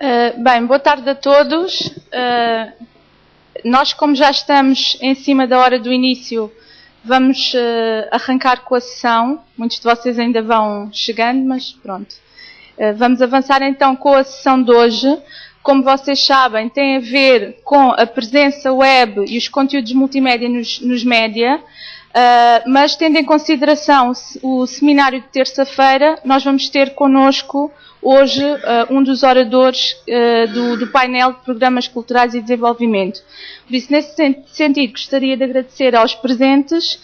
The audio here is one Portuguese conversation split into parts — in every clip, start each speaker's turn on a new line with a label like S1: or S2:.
S1: Bem, boa tarde a todos. Nós, como já estamos em cima da hora do início, vamos arrancar com a sessão. Muitos de vocês ainda vão chegando, mas pronto. Vamos avançar então com a sessão de hoje. Como vocês sabem, tem a ver com a presença web e os conteúdos multimédia nos média, mas tendo em consideração o seminário de terça-feira, nós vamos ter connosco hoje um dos oradores do painel de Programas Culturais e Desenvolvimento. Por isso, nesse sentido, gostaria de agradecer aos presentes,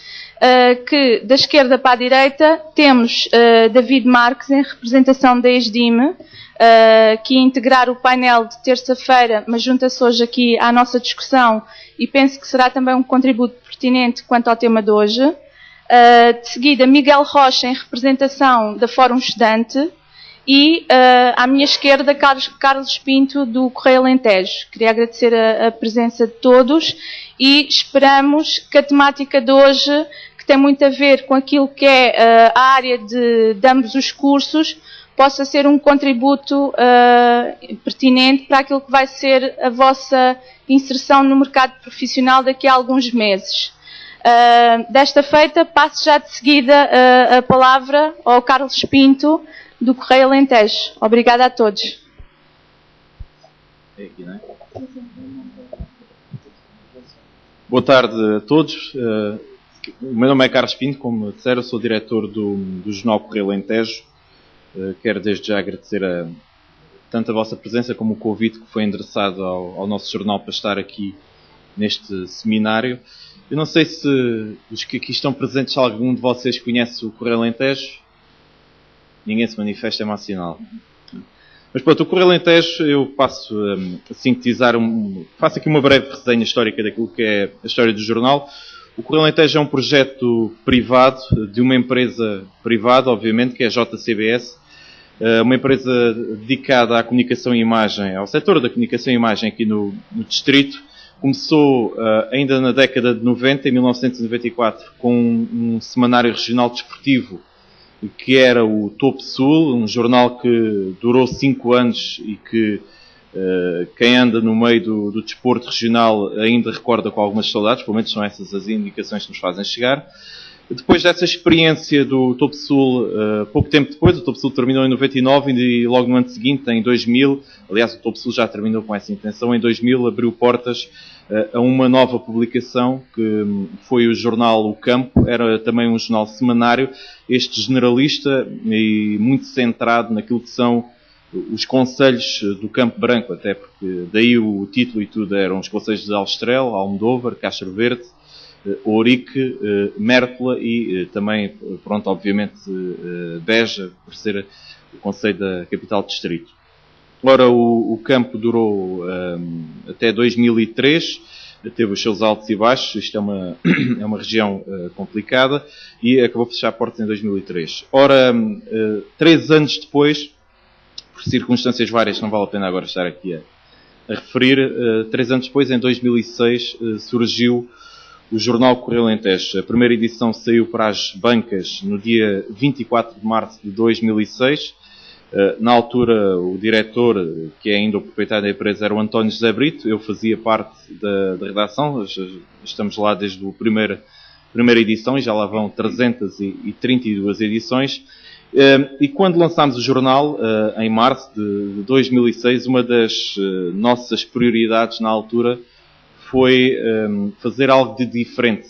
S1: que da esquerda para a direita temos David Marques, em representação da ESDIME, que ia integrar o painel de terça-feira, mas junta-se hoje aqui à nossa discussão e penso que será também um contributo pertinente quanto ao tema de hoje. De seguida, Miguel Rocha, em representação da Fórum Estudante, e à minha esquerda, Carlos Pinto, do Correio Alentejo. Queria agradecer a presença de todos e esperamos que a temática de hoje, que tem muito a ver com aquilo que é a área de ambos os cursos, possa ser um contributo pertinente para aquilo que vai ser a vossa inserção no mercado profissional daqui a alguns meses. Desta feita, passo já de seguida a palavra ao Carlos Pinto, do Correio Alentejo. Obrigada a todos.
S2: É aqui, não é? Boa tarde a todos. O meu nome é Carlos Pinto, como disseram, sou diretor do Jornal Correio Alentejo. Quero desde já agradecer tanto a vossa presença como o convite que foi endereçado ao nosso jornal para estar aqui neste seminário. Eu não sei se os que aqui estão presentes, se algum de vocês conhece o Correio Alentejo. Ninguém se manifesta, é mau sinal. Mas pronto, o Correio Alentejo, eu passo a sintetizar, faço aqui uma breve resenha histórica daquilo que é a história do jornal. O Correio Alentejo é um projeto privado, de uma empresa privada, obviamente, que é a JCBS, uma empresa dedicada à comunicação e imagem, ao setor da comunicação e imagem aqui no distrito. Começou ainda na década de 90, em 1994, com um semanário regional desportivo, que era o Topo Sul, um jornal que durou 5 anos e que quem anda no meio do desporto regional ainda recorda com algumas saudades, pelo menos são essas as indicações que nos fazem chegar. Depois dessa experiência do Topo Sul, pouco tempo depois, o Topo Sul terminou em 99 e logo no ano seguinte, em 2000, aliás o Topo Sul já terminou com essa intenção, em 2000 abriu portas a uma nova publicação que foi o jornal O Campo. Era também um jornal semanário, este generalista e muito centrado naquilo que são os concelhos do Campo Branco, até porque daí o título e tudo eram os concelhos de Alstrel, Almodóvar, Castro Verde, Ourique, Mértola e também, pronto, obviamente, Beja, por ser o concelho da capital do distrito. Ora, o campo durou até 2003, teve os seus altos e baixos, isto é uma região complicada, e acabou por fechar portas em 2003. Ora, 3 anos depois, por circunstâncias várias, não vale a pena agora estar aqui a referir, 3 anos depois, em 2006, surgiu o Jornal Correio Alentejo. A primeira edição saiu para as bancas no dia 24 de março de 2006. Na altura, o diretor, que é ainda o proprietário da empresa, era o António José Brito. Eu fazia parte da redação. Estamos lá desde a primeira edição e já lá vão 332 edições. E quando lançámos o jornal, em março de 2006, uma das nossas prioridades na altura foi fazer algo de diferente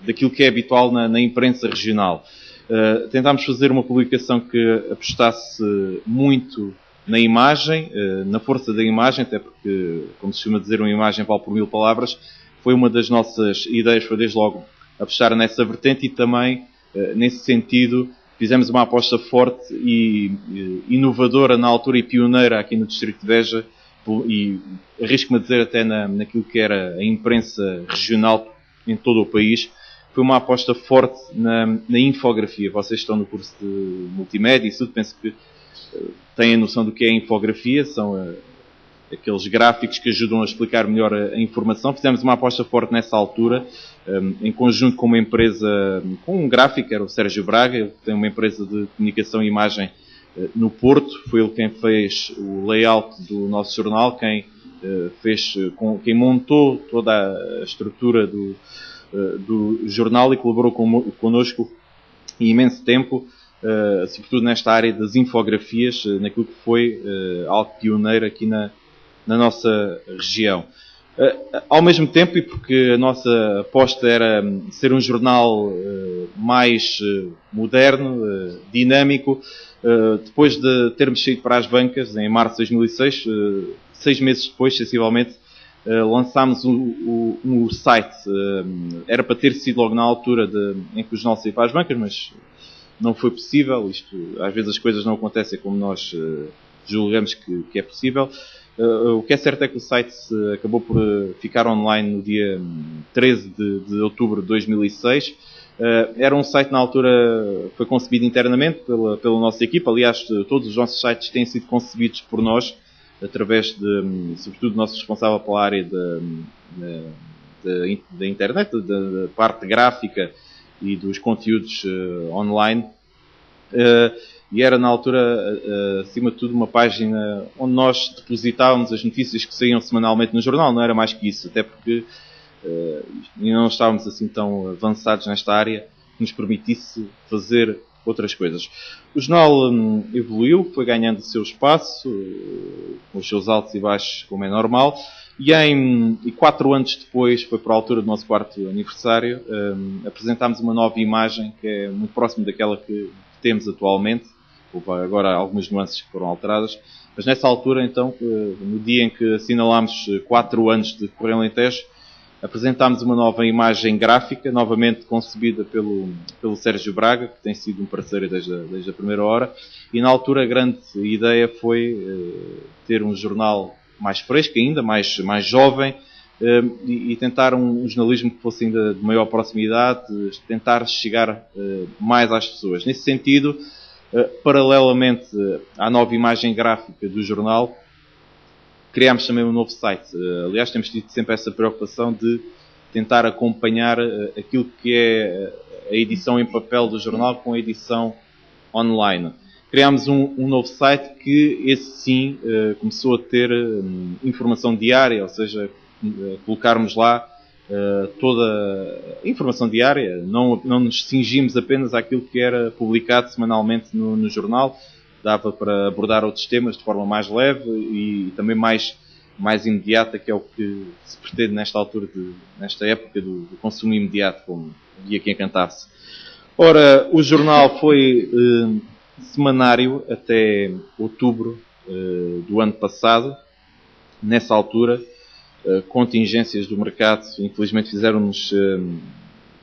S2: daquilo que é habitual na imprensa regional. Tentámos fazer uma publicação que apostasse muito na imagem, na força da imagem, até porque, como se costuma dizer, uma imagem vale por 1000 palavras. Foi uma das nossas ideias, foi desde logo apostar nessa vertente e também, nesse sentido, fizemos uma aposta forte e inovadora na altura e pioneira aqui no distrito de Beja, e arrisco-me a dizer até naquilo que era a imprensa regional em todo o país. Foi uma aposta forte na infografia. Vocês estão no curso de multimédia e tudo, penso que têm a noção do que é a infografia, são aqueles gráficos que ajudam a explicar melhor a informação. Fizemos uma aposta forte nessa altura, em conjunto com uma empresa, com um gráfico, era o Sérgio Braga. Ele tem uma empresa de comunicação e imagem no Porto. Foi ele quem fez o layout do nosso jornal, quem montou toda a estrutura do jornal e colaborou connosco imenso tempo, sobretudo nesta área das infografias, naquilo que foi algo pioneiro aqui na nossa região. Ao mesmo tempo, e porque a nossa aposta era ser um jornal mais moderno, dinâmico, depois de termos saído para as bancas em março de 2006, 6 meses depois, sensivelmente, lançámos o site. Era para ter sido logo na altura em que o jornal saiu para as bancas, mas não foi possível. Às vezes as coisas não acontecem como nós julgamos que é possível. O que é certo é que o site acabou por ficar online no dia 13 de outubro de 2006. Era um site, na altura, foi concebido internamente pela nossa equipa. Aliás, todos os nossos sites têm sido concebidos por nós, através sobretudo, do nosso responsável pela área da internet, da parte gráfica e dos conteúdos online. E era, na altura, acima de tudo, uma página onde nós depositávamos as notícias que saíam semanalmente no jornal. Não era mais que isso, até porque não estávamos assim tão avançados nesta área que nos permitisse fazer outras coisas. O jornal evoluiu, foi ganhando o seu espaço, com os seus altos e baixos, como é normal, e 4 anos depois, foi para a altura do nosso 4º aniversário, apresentámos uma nova imagem que é muito próxima daquela que temos atualmente. Houve agora algumas nuances que foram alteradas, mas nessa altura, então, no dia em que assinalámos 4 anos de Correio Alentejo, apresentámos uma nova imagem gráfica, novamente concebida pelo Sérgio Braga, que tem sido um parceiro desde a primeira hora, e na altura a grande ideia foi ter um jornal mais fresco ainda, mais jovem, e tentar um jornalismo que fosse ainda de maior proximidade, tentar chegar mais às pessoas. Nesse sentido, paralelamente à nova imagem gráfica do jornal, criámos também um novo site. Aliás, temos tido sempre essa preocupação de tentar acompanhar aquilo que é a edição em papel do jornal com a edição online. Criámos um novo site que, esse sim, começou a ter informação diária, ou seja, colocarmos lá toda a informação diária. Não nos cingimos apenas àquilo que era publicado semanalmente no jornal. Dava para abordar outros temas de forma mais leve e também mais imediata, que é o que se pretende nesta época do consumo imediato, como havia quem cantasse. Ora, o jornal foi semanário até outubro do ano passado. Nessa altura, contingências do mercado, infelizmente, fizeram-nos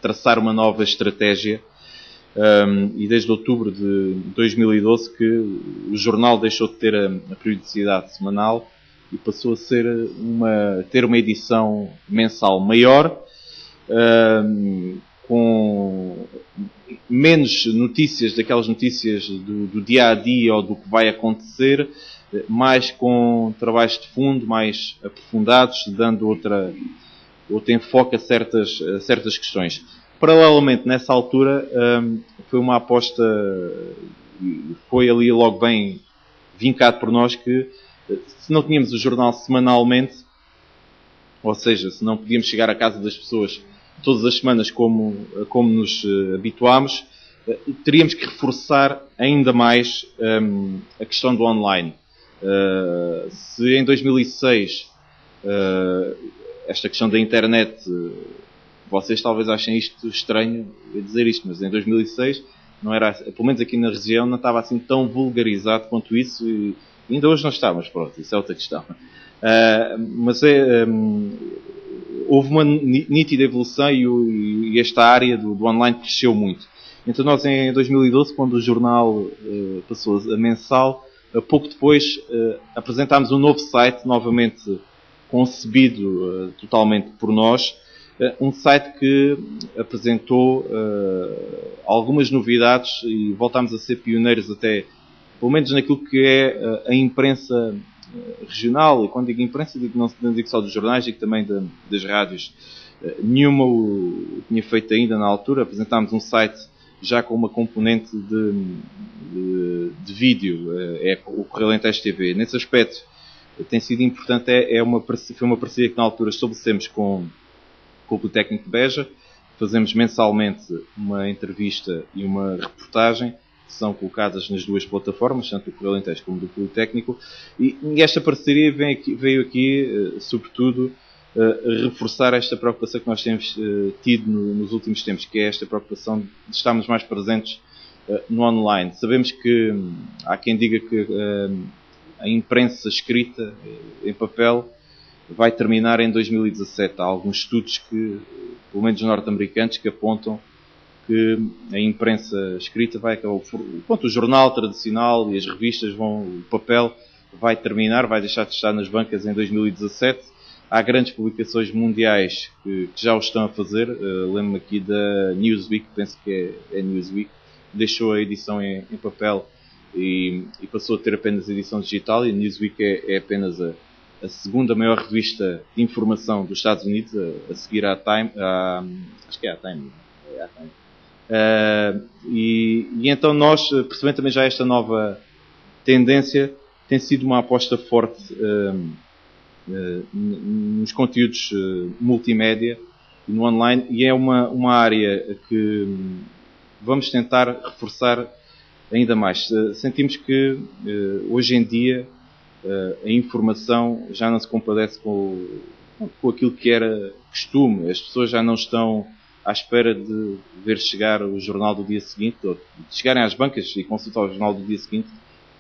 S2: traçar uma nova estratégia. E desde outubro de 2012 que o jornal deixou de ter a periodicidade semanal e passou a ter uma edição mensal maior, com menos notícias, daquelas notícias do dia a dia ou do que vai acontecer, mais com trabalhos de fundo, mais aprofundados, dando outro enfoque a certas questões. Paralelamente, nessa altura, foi uma aposta, foi ali logo bem vincado por nós, que se não tínhamos o jornal semanalmente, ou seja, se não podíamos chegar à casa das pessoas todas as semanas como nos habituámos, teríamos que reforçar ainda mais a questão do online. Se em 2006 esta questão da internet, vocês talvez achem isto estranho dizer isto, mas em 2006 não era, pelo menos aqui na região, não estava assim tão vulgarizado quanto isso, e ainda hoje não está, mas pronto, isso é outra questão. Mas houve uma nítida evolução e esta área do online cresceu muito. Então nós em 2012, quando o jornal passou a mensal, pouco depois apresentámos um novo site, novamente concebido totalmente por nós, um site que apresentou algumas novidades e voltámos a ser pioneiros até, pelo menos naquilo que é a imprensa regional. E quando digo imprensa, não digo só dos jornais, digo também das rádios. Nenhuma o tinha feito ainda na altura. Apresentámos um site já com uma componente de vídeo, é o Correio Alentejo TV. Nesse aspecto, tem sido importante, foi uma parceria que na altura estabelecemos com o Politécnico de Beja. Fazemos mensalmente uma entrevista e uma reportagem que são colocadas nas duas plataformas, tanto do Correio Alentejo como do Politécnico, e esta parceria veio aqui, sobretudo, reforçar esta preocupação que nós temos tido nos últimos tempos, que é esta preocupação de estarmos mais presentes no online. Sabemos que há quem diga que a imprensa escrita em papel vai terminar em 2017. Há alguns estudos que, pelo menos norte-americanos, que apontam que a imprensa escrita vai acabar. O jornal tradicional e as revistas o papel vai terminar, vai deixar de estar nas bancas em 2017. Há grandes publicações mundiais que já o estão a fazer. Lembro-me aqui da Newsweek, penso que é Newsweek, deixou a edição em papel e passou a ter apenas a edição digital, e a Newsweek é apenas a segunda maior revista de informação dos Estados Unidos, a seguir à Time, acho que é a Time. E então nós, percebendo também já esta nova tendência, tem sido uma aposta forte nos conteúdos multimédia e no online, e é uma área que vamos tentar reforçar ainda mais. Sentimos que hoje em dia a informação já não se compadece com aquilo que era costume. As pessoas já não estão à espera de ver chegar o jornal do dia seguinte, ou de chegarem às bancas e consultar o jornal do dia seguinte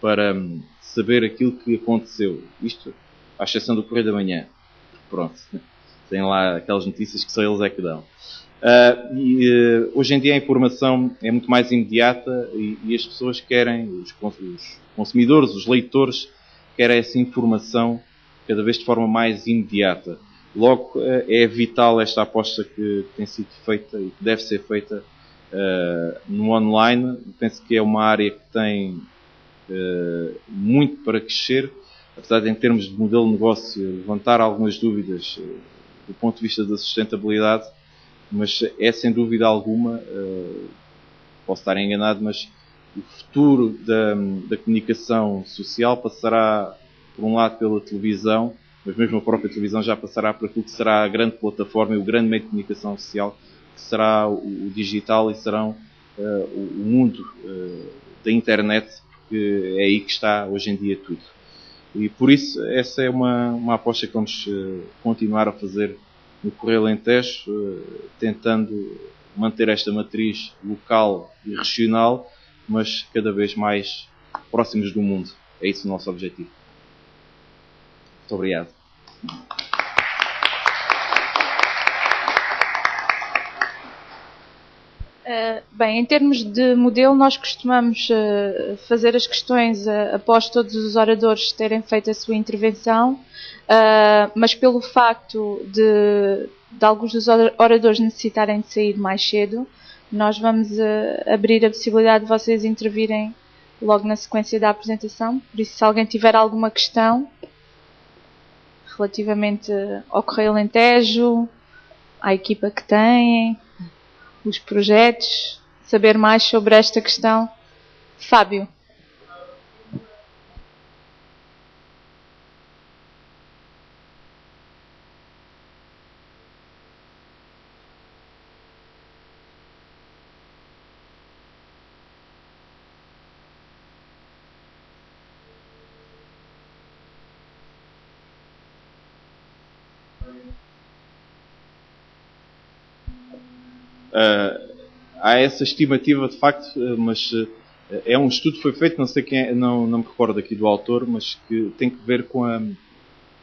S2: para saber aquilo que aconteceu. Isto, à exceção do Correio da Manhã. Pronto. Tem lá aquelas notícias que só eles é que dão. Hoje em dia a informação é muito mais imediata e as pessoas querem, os consumidores, os leitores, querem essa informação cada vez de forma mais imediata. Logo, é vital esta aposta que tem sido feita e que deve ser feita no online. Penso que é uma área que tem muito para crescer, apesar de, em termos de modelo de negócio, levantar algumas dúvidas do ponto de vista da sustentabilidade, mas é sem dúvida alguma, posso estar enganado, mas o futuro da comunicação social passará, por um lado, pela televisão, mas mesmo a própria televisão já passará por aquilo que será a grande plataforma e o grande meio de comunicação social, que será o digital e serão o mundo da internet, porque é aí que está hoje em dia tudo. E por isso essa é uma aposta que vamos continuar a fazer no Correio Alentejo, tentando manter esta matriz local e regional, mas cada vez mais próximos do mundo. É esse o nosso objetivo. Muito obrigado.
S1: Bem, em termos de modelo, nós costumamos fazer as questões após todos os oradores terem feito a sua intervenção, mas pelo facto de alguns dos oradores necessitarem de sair mais cedo, nós vamos abrir a possibilidade de vocês intervirem logo na sequência da apresentação. Por isso, se alguém tiver alguma questão relativamente ao Correio Alentejo, à equipa que têm, os projetos, saber mais sobre esta questão. Fábio.
S2: Há essa estimativa de facto, mas é um estudo que foi feito, não sei quem é, não me recordo aqui do autor, mas que tem que ver com o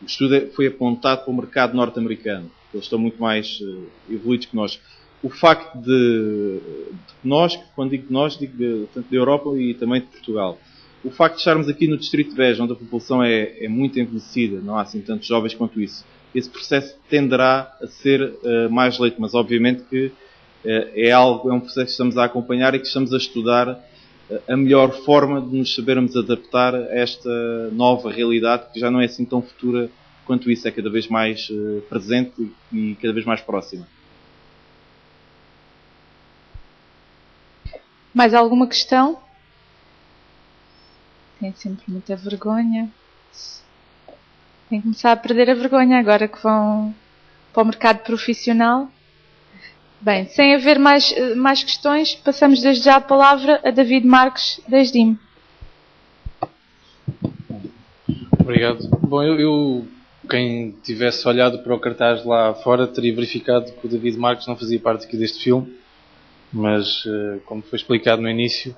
S2: estudo foi apontado para o mercado norte-americano. Eles estão muito mais evoluídos que nós. O facto de nós, quando digo nós, digo tanto da Europa e também de Portugal. O facto de estarmos aqui no Distrito de Beja, onde a população é muito envelhecida, não há assim tantos jovens quanto isso, esse processo tenderá a ser mais lento, mas obviamente que é um processo que estamos a acompanhar e que estamos a estudar a melhor forma de nos sabermos adaptar a esta nova realidade, que já não é assim tão futura quanto isso, é cada vez mais presente e cada vez mais próxima.
S1: Mais alguma questão? Tem sempre muita vergonha. Tem que começar a perder a vergonha agora que vão para o mercado profissional. Bem, sem haver mais questões, passamos desde já a palavra a David Marques, da ESDIM.
S3: Obrigado. Bom, quem tivesse olhado para o cartaz lá fora teria verificado que o David Marques não fazia parte aqui deste filme, mas como foi explicado no início,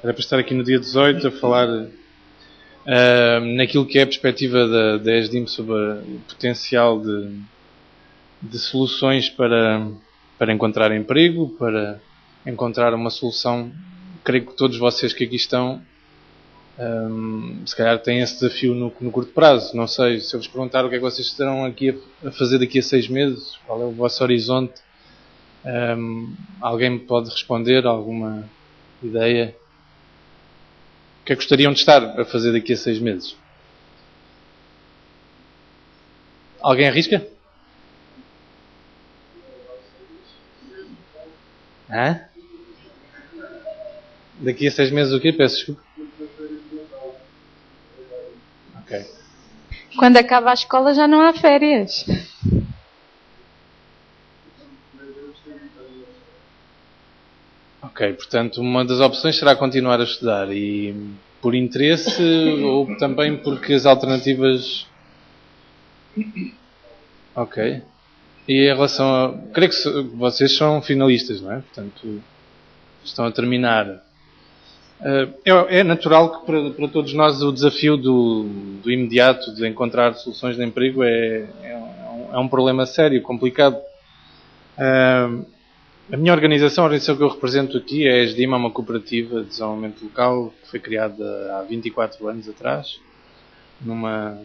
S3: era para estar aqui no dia 18 a falar naquilo que é a perspectiva da ESDIM sobre o potencial de soluções para encontrar emprego, para encontrar uma solução. Creio que todos vocês que aqui estão se calhar têm esse desafio no curto prazo. Não sei, se eu vos perguntar o que é que vocês estarão aqui a fazer daqui a 6 meses, qual é o vosso horizonte, alguém me pode responder? Alguma ideia? O que é que gostariam de estar a fazer daqui a 6 meses? Alguém arrisca? Hã? Daqui a 6 meses o quê? Peço desculpa. Ok.
S1: Quando acaba a escola já não há férias.
S3: Ok, portanto, uma das opções será continuar a estudar e por interesse ou também porque as alternativas... Ok. E em relação a... Creio que vocês são finalistas, não é? Portanto, estão a terminar. É natural que para todos nós o desafio do imediato, de encontrar soluções de emprego, é um problema sério, complicado. A minha organização, a organização que eu represento aqui, é a ESDIM, é uma cooperativa de desenvolvimento local que foi criada há 24 anos atrás, numa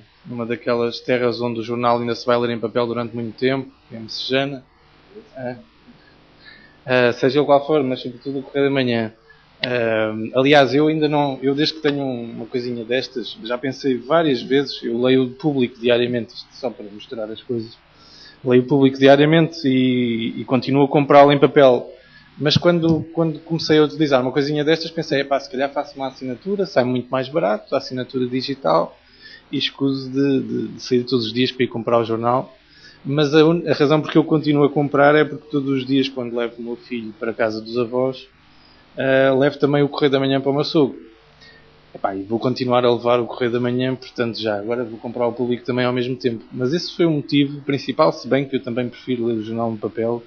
S3: daquelas terras onde o jornal ainda se vai ler em papel durante muito tempo, em Messejana. Seja ele qual for, mas sobretudo o Correio da Manhã. Aliás, eu ainda não, desde que tenho uma coisinha destas, já pensei várias vezes, eu leio o Público diariamente, isto só para mostrar as coisas, leio o Público diariamente e continuo a comprá-lo em papel. Mas quando comecei a utilizar uma coisinha destas, pensei, se calhar faço uma assinatura, sai muito mais barato, a assinatura digital, e escuso de sair todos os dias para ir comprar o jornal. Mas a razão por que eu continuo a comprar é porque todos os dias, quando levo o meu filho para a casa dos avós, levo também o Correio da Manhã para o meu sogro. E vou continuar a levar o Correio da Manhã, portanto já agora vou comprar o Público também ao mesmo tempo. Mas esse foi o motivo principal, se bem que eu também prefiro ler o jornal no papel,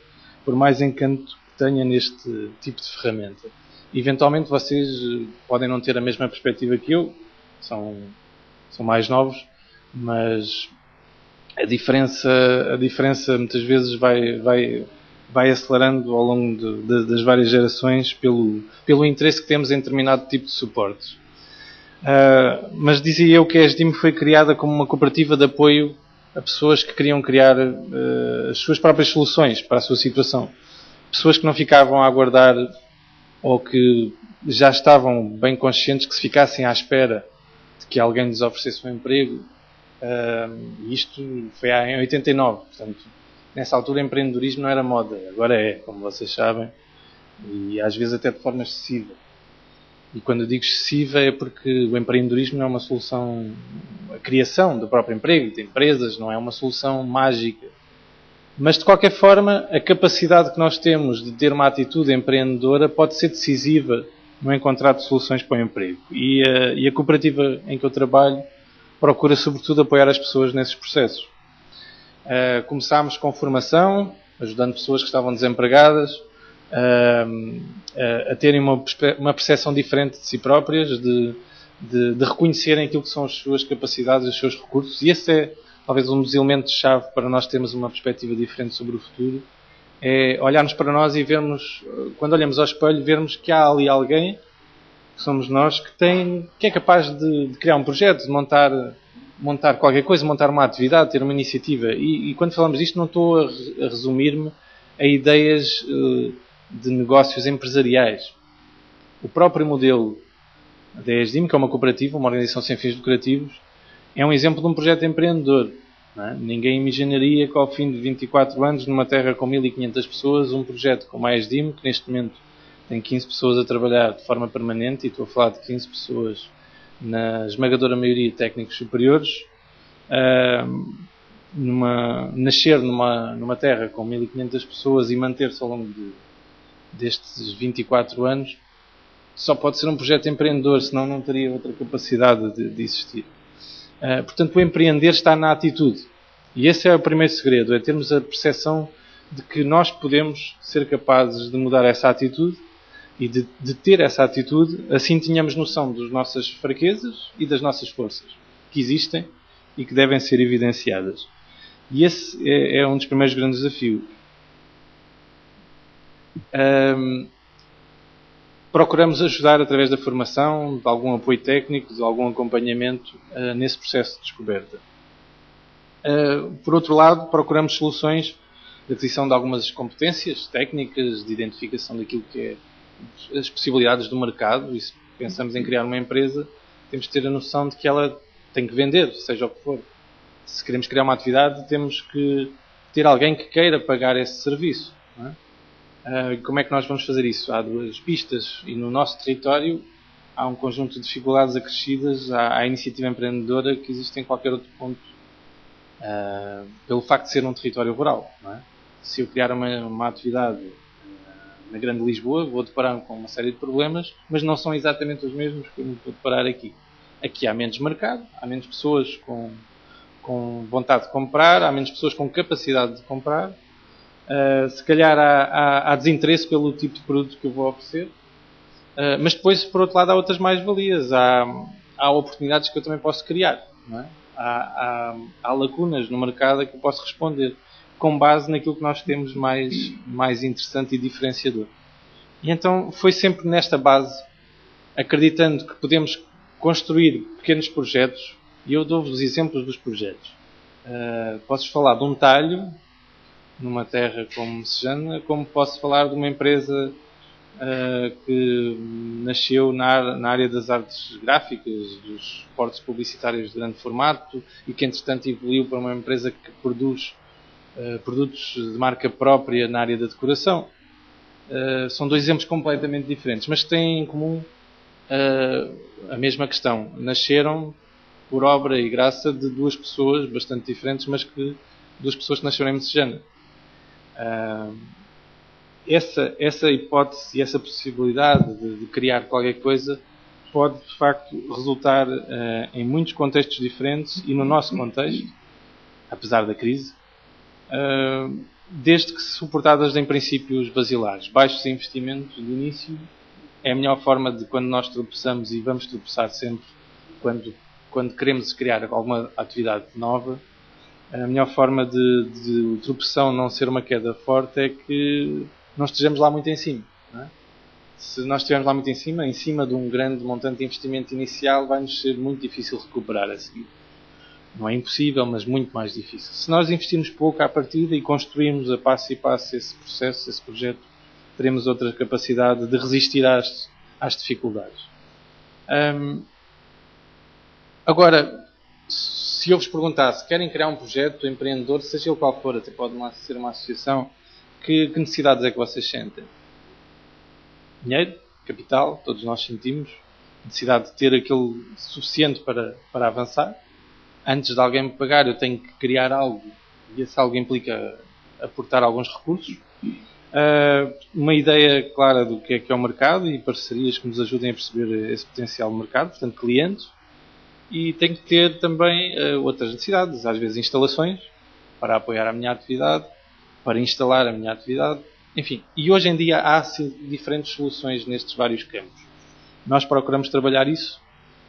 S3: por mais encanto que tenha neste tipo de ferramenta. Eventualmente vocês podem não ter a mesma perspectiva que eu, são mais novos, mas a diferença muitas vezes vai acelerando ao longo das várias gerações pelo interesse que temos em determinado tipo de suportes. Mas dizia eu que a ESDIM foi criada como uma cooperativa de apoio a pessoas que queriam criar as suas próprias soluções para a sua situação. Pessoas que não ficavam a aguardar ou que já estavam bem conscientes que se ficassem à espera de que alguém lhes oferecesse um emprego. Isto foi em 89, portanto, nessa altura empreendedorismo não era moda, agora é, como vocês sabem, e às vezes até de forma excessiva. E quando eu digo excessiva é porque o empreendedorismo não é uma solução, a criação do próprio emprego, de empresas, não é uma solução mágica. Mas de qualquer forma, a capacidade que nós temos de ter uma atitude empreendedora pode ser decisiva no encontrar de soluções para o emprego. E a cooperativa em que eu trabalho procura sobretudo apoiar as pessoas nesses processos. Começámos com formação, ajudando pessoas que estavam desempregadas a terem uma percepção diferente de si próprias, de reconhecerem aquilo que são as suas capacidades, os seus recursos, e esse é talvez um dos elementos-chave para nós termos uma perspectiva diferente sobre o futuro, é olharmos para nós e vermos, quando olhamos ao espelho, vermos que há ali alguém, que somos nós, que é capaz de criar um projeto, de montar qualquer coisa, montar uma atividade, ter uma iniciativa. E quando falamos disto, não estou a resumir-me a ideias de negócios empresariais. O próprio modelo da ESDIM, que é uma cooperativa, uma organização sem fins lucrativos, é um exemplo de um projeto empreendedor. Não é? Ninguém imaginaria que ao fim de 24 anos, numa terra com 1500 pessoas, um projeto como a ESDIM, que neste momento tem 15 pessoas a trabalhar de forma permanente, e estou a falar de 15 pessoas na esmagadora maioria de técnicos superiores. Nascer numa terra com 1500 pessoas e manter-se ao longo destes 24 anos, só pode ser um projeto empreendedor, senão não teria outra capacidade de existir. Portanto, o empreender está na atitude. E esse é o primeiro segredo, é termos a percepção de que nós podemos ser capazes de mudar essa atitude e de ter essa atitude, assim tenhamos noção das nossas fraquezas e das nossas forças, que existem e que devem ser evidenciadas. E esse é um dos primeiros grandes desafios. Procuramos ajudar através da formação, de algum apoio técnico, de algum acompanhamento nesse processo de descoberta. Por outro lado, procuramos soluções de aquisição de algumas competências técnicas, de identificação daquilo que é as possibilidades do mercado, e se pensamos em criar uma empresa, temos que ter a noção de que ela tem que vender, seja o que for. Se queremos criar uma atividade, temos que ter alguém que queira pagar esse serviço. Não é? Como é que nós vamos fazer isso? Há duas pistas, e no nosso território há um conjunto de dificuldades acrescidas à iniciativa empreendedora que existe em qualquer outro ponto, pelo facto de ser um território rural. Não é? Se eu criar uma atividade na Grande Lisboa, vou deparar com uma série de problemas, mas não são exatamente os mesmos que eu me vou deparar aqui. Aqui há menos mercado, há menos pessoas com vontade de comprar, há menos pessoas com capacidade de comprar. Se calhar há desinteresse pelo tipo de produto que eu vou oferecer. Mas depois, por outro lado, há outras mais-valias. Há oportunidades que eu também posso criar. Não é? Há lacunas no mercado a que eu posso responder, com base naquilo que nós temos mais interessante e diferenciador. E então foi sempre nesta base, acreditando que podemos construir pequenos projetos, e eu dou-vos os exemplos dos projetos. Posso falar de um talho, numa terra como Messejana, como posso falar de uma empresa que nasceu na área das artes gráficas, dos suportes publicitários de grande formato, e que entretanto evoluiu para uma empresa que produz produtos de marca própria na área da decoração. São dois exemplos completamente diferentes, mas que têm em comum a mesma questão. Nasceram por obra e graça de duas pessoas bastante diferentes, mas duas pessoas que nasceram em Messejana. Essa hipótese e essa possibilidade de criar qualquer coisa pode, de facto, resultar em muitos contextos diferentes, e no nosso contexto, apesar da crise, desde que suportadas em princípios basilares. Baixos investimentos de início é a melhor forma de, quando nós tropeçamos, e vamos tropeçar sempre quando queremos criar alguma atividade nova, a melhor forma de tropeção não ser uma queda forte é que não estejamos lá muito em cima. Não é? Se nós estivermos lá muito em cima de um grande montante de investimento inicial, vai-nos ser muito difícil recuperar a seguir. Não é impossível, mas muito mais difícil. Se nós investirmos pouco à partida e construirmos a passo e passo esse processo, esse projeto, teremos outra capacidade de resistir às dificuldades. Agora, se eu vos perguntar se querem criar um projeto empreendedor, seja ele qual for, até pode ser uma associação, que necessidades é que vocês sentem? Dinheiro, capital, todos nós sentimos. Necessidade de ter aquilo suficiente para avançar. Antes de alguém me pagar, eu tenho que criar algo, e esse algo implica aportar alguns recursos. Uma ideia clara do que é o mercado e parcerias que nos ajudem a perceber esse potencial do mercado, portanto, clientes. E tenho que ter também outras necessidades, às vezes instalações, para apoiar a minha atividade, para instalar a minha atividade, enfim. E hoje em dia há diferentes soluções nestes vários campos. Nós procuramos trabalhar isso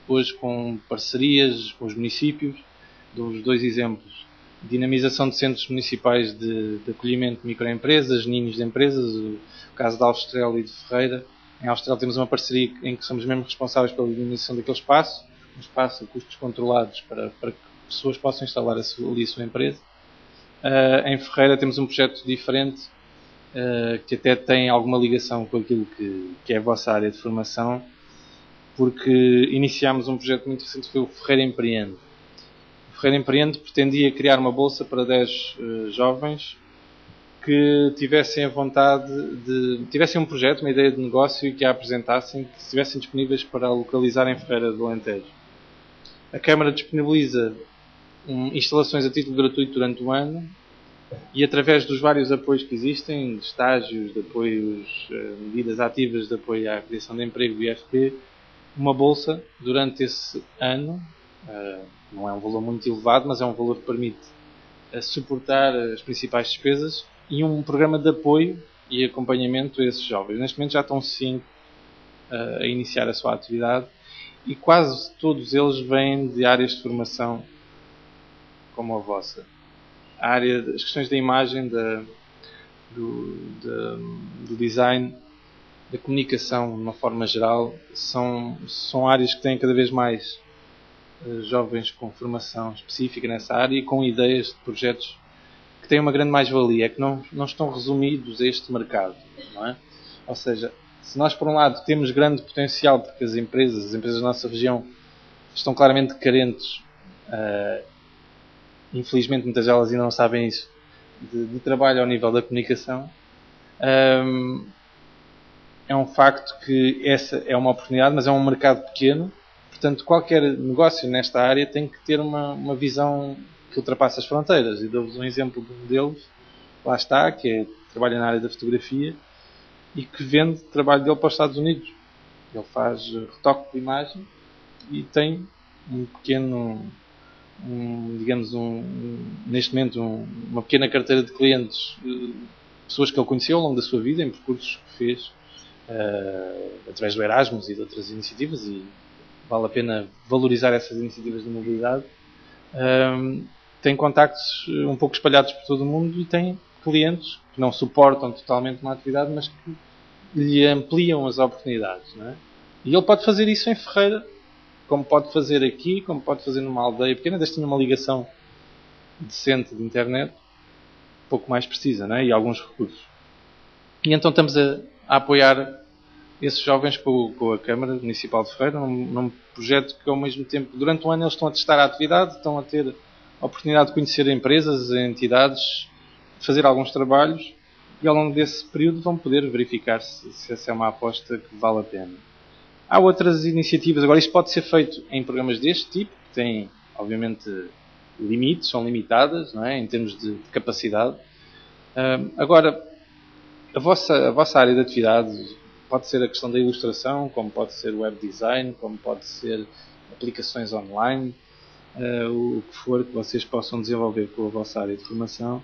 S3: hoje com parcerias com os municípios. Dou-vos dois exemplos. Dinamização de centros municipais de acolhimento de microempresas, ninhos de empresas, o caso de Alstrel e de Ferreira. Em Alstrel temos uma parceria em que somos mesmo responsáveis pela dinamização daquele espaço, um espaço a custos controlados para que pessoas possam instalar ali a sua empresa. Em Ferreira temos um projeto diferente, que até tem alguma ligação com aquilo que é a vossa área de formação, porque iniciámos um projeto muito recente, foi o Ferreira Empreende. O Ferreira Empreende pretendia criar uma bolsa para 10 jovens que tivessem a vontade tivessem um projeto, uma ideia de negócio e que a apresentassem, que estivessem disponíveis para localizar em Ferreira do Alentejo. A Câmara disponibiliza instalações a título gratuito durante o ano e através dos vários apoios que existem, de estágios, de apoios, medidas ativas de apoio à criação de emprego do IFP, uma bolsa durante esse ano, não é um valor muito elevado, mas é um valor que permite suportar as principais despesas e um programa de apoio e acompanhamento a esses jovens. Neste momento já estão 5 a iniciar a sua atividade e quase todos eles vêm de áreas de formação como a vossa. A área, as questões da imagem, do design, da comunicação de uma forma geral, são áreas que têm cada vez mais jovens com formação específica nessa área e com ideias de projetos que têm uma grande mais-valia, é que não estão resumidos a este mercado, não é? Ou seja, se nós por um lado temos grande potencial porque as empresas da nossa região estão claramente carentes, infelizmente muitas delas ainda não sabem isso, de trabalho ao nível da comunicação, é um facto que essa é uma oportunidade, mas é um mercado pequeno. Portanto, qualquer negócio nesta área tem que ter uma visão que ultrapassa as fronteiras. E dou-vos um exemplo de um deles, lá está, que trabalha na área da fotografia e que vende o trabalho dele para os Estados Unidos. Ele faz retoque de imagem e tem um pequeno, neste momento, uma pequena carteira de clientes, pessoas que ele conheceu ao longo da sua vida, em percursos que fez através do Erasmus e de outras iniciativas, e vale a pena valorizar essas iniciativas de mobilidade. Tem contactos um pouco espalhados por todo o mundo e tem clientes que não suportam totalmente uma atividade, mas que lhe ampliam as oportunidades, não é? E ele pode fazer isso em Ferreira, como pode fazer aqui, como pode fazer numa aldeia pequena, desde que tenha uma ligação decente de internet, um pouco mais precisa, não é? E alguns recursos. E então estamos a apoiar esses jovens com a Câmara Municipal de Ferreira, num projeto que ao mesmo tempo, durante um ano eles estão a testar a atividade, estão a ter a oportunidade de conhecer empresas, entidades, de fazer alguns trabalhos e ao longo desse período vão poder verificar se essa é uma aposta que vale a pena. Há outras iniciativas, agora isto pode ser feito em programas deste tipo, que têm obviamente limites, são limitadas, não é? Em termos de capacidade. Agora, a vossa área de atividade pode ser a questão da ilustração, como pode ser web design, como pode ser aplicações online, o que for que vocês possam desenvolver com a vossa área de formação.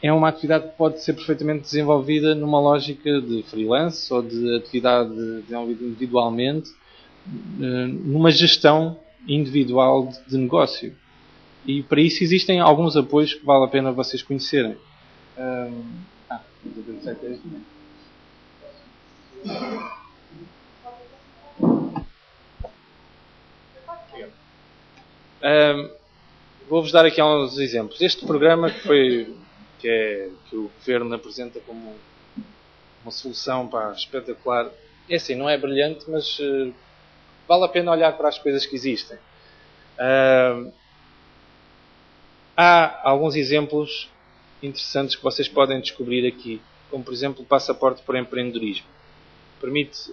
S3: É uma atividade que pode ser perfeitamente desenvolvida numa lógica de freelance ou de atividade desenvolvida individualmente, numa gestão individual de negócio. E para isso existem alguns apoios que vale a pena vocês conhecerem. Vou-vos dar aqui alguns exemplos. Este programa que o Governo apresenta como uma solução espetacular, é assim, não é brilhante, mas vale a pena olhar para as coisas que existem. Há alguns exemplos interessantes que vocês podem descobrir aqui, como por exemplo o Passaporte para o Empreendedorismo. Permite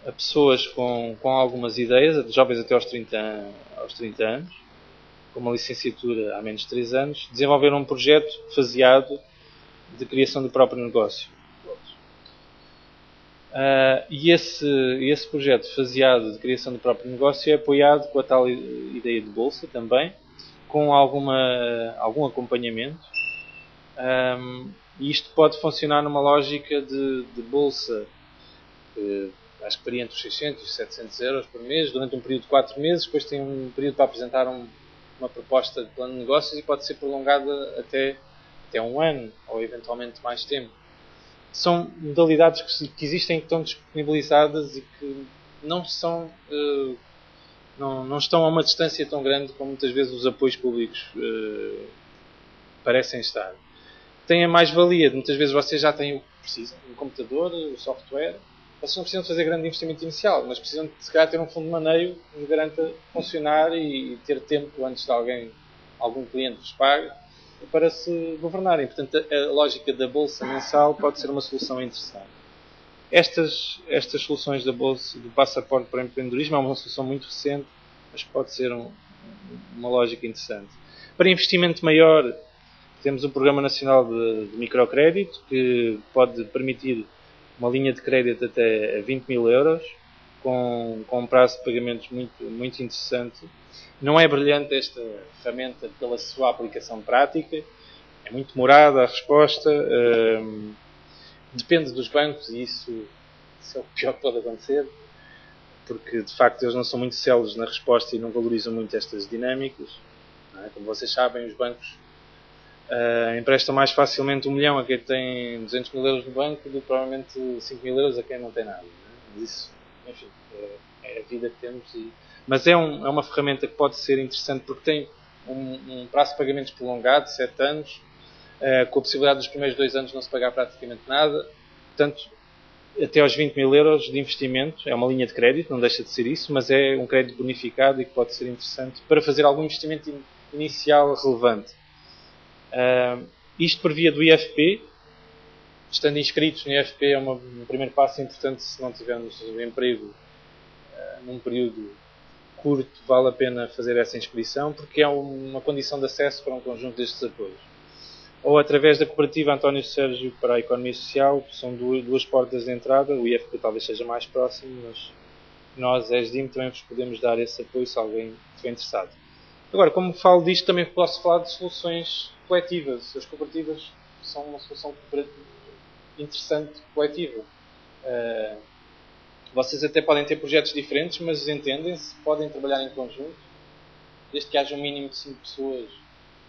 S3: a pessoas com algumas ideias, jovens até aos 30 anos, com uma licenciatura há menos de 3 anos, desenvolver um projeto faseado de criação do próprio negócio. E esse projeto faseado de criação do próprio negócio é apoiado com a tal ideia de bolsa também, com algum acompanhamento. E isto pode funcionar numa lógica de bolsa, acho que varia entre os 600 e os 700 euros por mês, durante um período de 4 meses, depois tem um período para apresentar uma proposta de plano de negócios e pode ser prolongada até 1 ano, ou eventualmente mais tempo. São modalidades que existem, que estão disponibilizadas e que não estão a uma distância tão grande como muitas vezes os apoios públicos parecem estar. Tem a mais-valia de muitas vezes vocês já têm o que precisam, um computador, o software. Vocês não precisam fazer grande investimento inicial, mas precisam de se calhar ter um fundo de maneio que me garanta funcionar e ter tempo antes de algum cliente vos pague para se governarem. Portanto, a lógica da bolsa mensal pode ser uma solução interessante. Estas soluções da bolsa, do passaporte para o empreendedorismo, é uma solução muito recente, mas pode ser uma lógica interessante. Para investimento maior, temos o Programa Nacional de Microcrédito, que pode permitir uma linha de crédito até a 20 mil euros, com um prazo de pagamentos muito, muito interessante. Não é brilhante esta ferramenta pela sua aplicação prática, é muito demorada a resposta, depende dos bancos e isso é o pior que pode acontecer, porque de facto eles não são muito céleres na resposta e não valorizam muito estas dinâmicas. Não é? Como vocês sabem, os bancos emprestam mais facilmente 1 milhão a quem tem 200 mil euros no banco do que provavelmente 5 mil euros a quem não tem nada. Não é? Mas isso, enfim, é a vida que temos. Mas é uma ferramenta que pode ser interessante porque tem um prazo de pagamentos prolongado, 7 anos, com a possibilidade dos primeiros 2 anos não se pagar praticamente nada. Portanto, até aos 20 mil euros de investimento, é uma linha de crédito, não deixa de ser isso, mas é um crédito bonificado e que pode ser interessante para fazer algum investimento inicial relevante. Isto por via do IFP, estando inscritos no IFP é um primeiro passo importante. Se não tivermos emprego num período curto, vale a pena fazer essa inscrição, porque é uma condição de acesso para um conjunto destes apoios. Ou através da cooperativa António Sérgio para a Economia Social, que são duas portas de entrada. O IFP talvez seja mais próximo, mas nós, ESDIM, também vos podemos dar esse apoio se alguém estiver interessado. Agora, como falo disto, também posso falar de soluções coletivas. As cooperativas são uma solução interessante coletiva. Vocês até podem ter projetos diferentes, mas entendem-se, podem trabalhar em conjunto, desde que haja um mínimo de 5 pessoas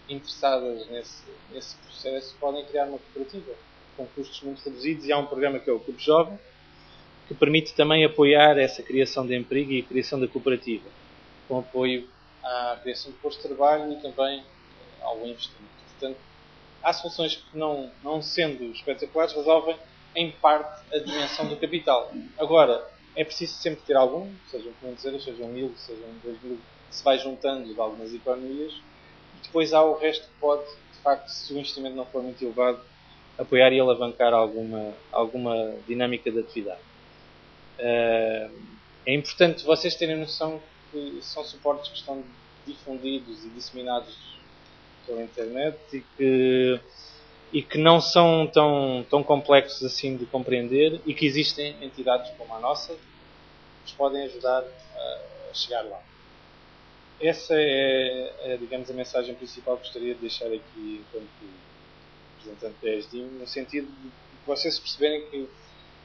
S3: interessadas nesse processo, podem criar uma cooperativa com custos muito reduzidos. E há um programa que é o Clube Jovem, que permite também apoiar essa criação de emprego e a criação da cooperativa, com apoio à criação de postos de trabalho e também ao investimento. Portanto, há soluções que, não sendo espetaculares, resolvem em parte a dimensão do capital. Agora, é preciso sempre ter algum, sejam 500 euros, sejam 1000, sejam 2000, que se vai juntando de algumas economias, e depois há o resto que pode, de facto, se o investimento não for muito elevado, apoiar e alavancar alguma dinâmica de atividade. É importante vocês terem noção que são suportes que estão difundidos e disseminados pela internet e que não são tão complexos assim de compreender e que existem entidades como a nossa que nos podem ajudar a chegar lá. Essa é, digamos, a mensagem principal que gostaria de deixar aqui enquanto representante da ESDIM, no sentido de vocês perceberem que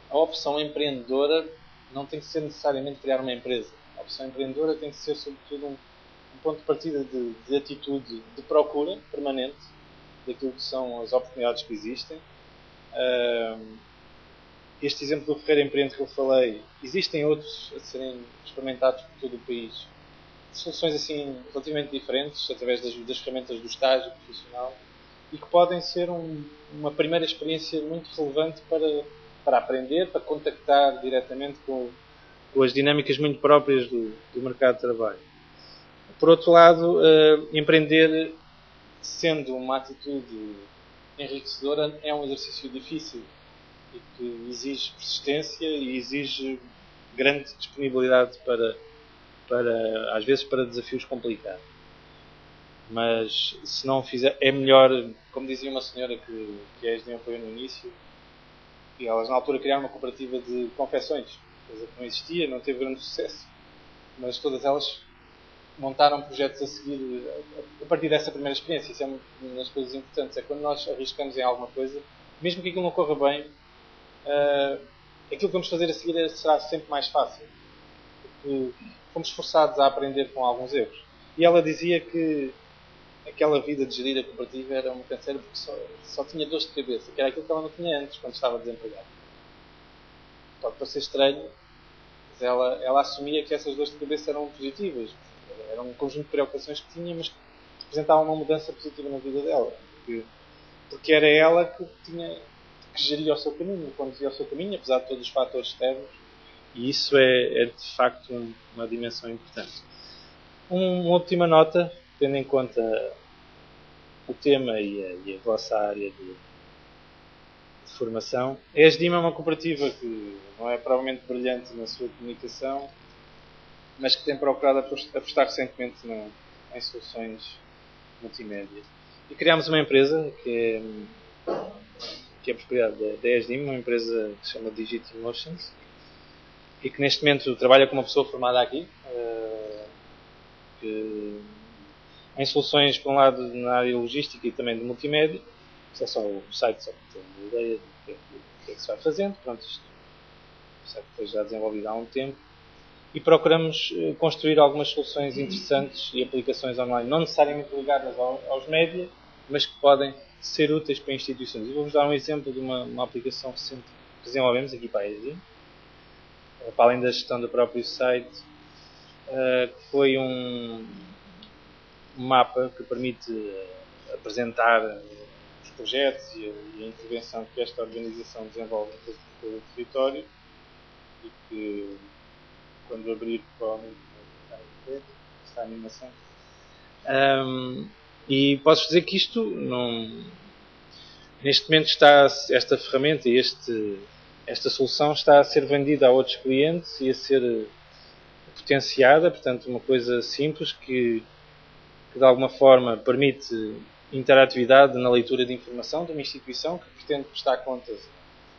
S3: a opção empreendedora não tem que ser necessariamente criar uma empresa. A opção empreendedora tem que ser, sobretudo, um ponto de partida de atitude de procura permanente daquilo que são as oportunidades que existem. Este exemplo do Ferreira Empreende que eu falei, existem outros a serem experimentados por todo o país. Soluções assim relativamente diferentes, através das ferramentas do estágio profissional, e que podem ser uma primeira experiência muito relevante para aprender, para contactar diretamente com as dinâmicas muito próprias do mercado de trabalho. Por outro lado, empreender, sendo uma atitude enriquecedora, é um exercício difícil e que exige persistência e exige grande disponibilidade às vezes para desafios complicados. Mas se não fizer, é melhor, como dizia uma senhora que a ESDIM apoiou no início, e elas na altura criaram uma cooperativa de confecções, coisa que não existia, não teve grande sucesso, mas todas elas montaram projetos a seguir a partir dessa primeira experiência. Isso é uma das coisas importantes, é quando nós arriscamos em alguma coisa, mesmo que aquilo não corra bem, aquilo que vamos fazer a seguir será sempre mais fácil, porque fomos forçados a aprender com alguns erros. E ela dizia que aquela vida de gerir a cooperativa era um canseiro porque só tinha dores de cabeça, que era aquilo que ela não tinha antes, quando estava desempregada. Pode parecer estranho, mas ela assumia que essas dores de cabeça eram positivas. Era um conjunto de preocupações que tinha, mas que representavam uma mudança positiva na vida dela. Porque era ela que geria o seu caminho, conduzia o seu caminho, apesar de todos os fatores externos. E isso é de facto uma dimensão importante. Uma última nota, tendo em conta o tema e a vossa área de formação. A ESDIM é uma cooperativa que não é provavelmente brilhante na sua comunicação, mas que tem procurado apostar recentemente em soluções multimédia. E criámos uma empresa que é propriedade da ESDIM, uma empresa que se chama Digitimotions, e que neste momento trabalha com uma pessoa formada aqui, em soluções, por um lado, na área logística e também de multimédia. Isto é só o site, só para ter uma ideia do que é que se vai fazendo. Pronto, isto o site foi já desenvolvido há um tempo. E procuramos construir algumas soluções interessantes e aplicações online, não necessariamente ligadas aos média, mas que podem ser úteis para instituições. E vou-vos dar um exemplo de uma aplicação recente que desenvolvemos aqui para a ESDIM, para além da gestão do próprio site, que foi um mapa que permite apresentar os projetos e a intervenção que esta organização desenvolve em todo o território, e que, quando abrir, provavelmente vai ver esta animação. E posso dizer que isto, neste momento, esta ferramenta e esta solução está a ser vendida a outros clientes e a ser potenciada. Portanto, uma coisa simples que de alguma forma permite interatividade na leitura de informação de uma instituição que pretende prestar contas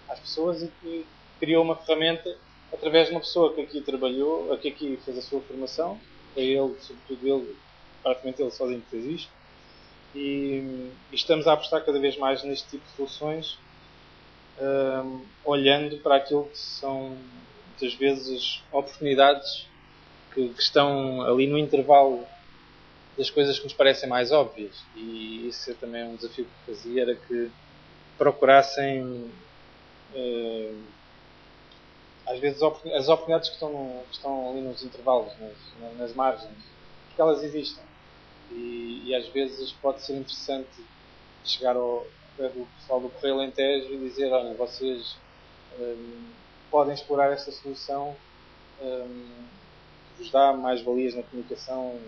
S3: às pessoas, e que criou uma ferramenta através de uma pessoa que aqui trabalhou, que aqui fez a sua formação. Foi ele, sobretudo ele, praticamente ele sozinho que fez isto. E estamos a apostar cada vez mais neste tipo de soluções, olhando para aquilo que são, muitas vezes, oportunidades que estão ali no intervalo das coisas que nos parecem mais óbvias. E isso é também um desafio que fazia, era que procurassem às vezes as oportunidades que estão ali nos intervalos, nas margens, porque elas existem. E às vezes pode ser interessante chegar ao pé do pessoal do Correio Alentejo e dizer: olha, vocês podem explorar esta solução que vos dá mais valias na comunicação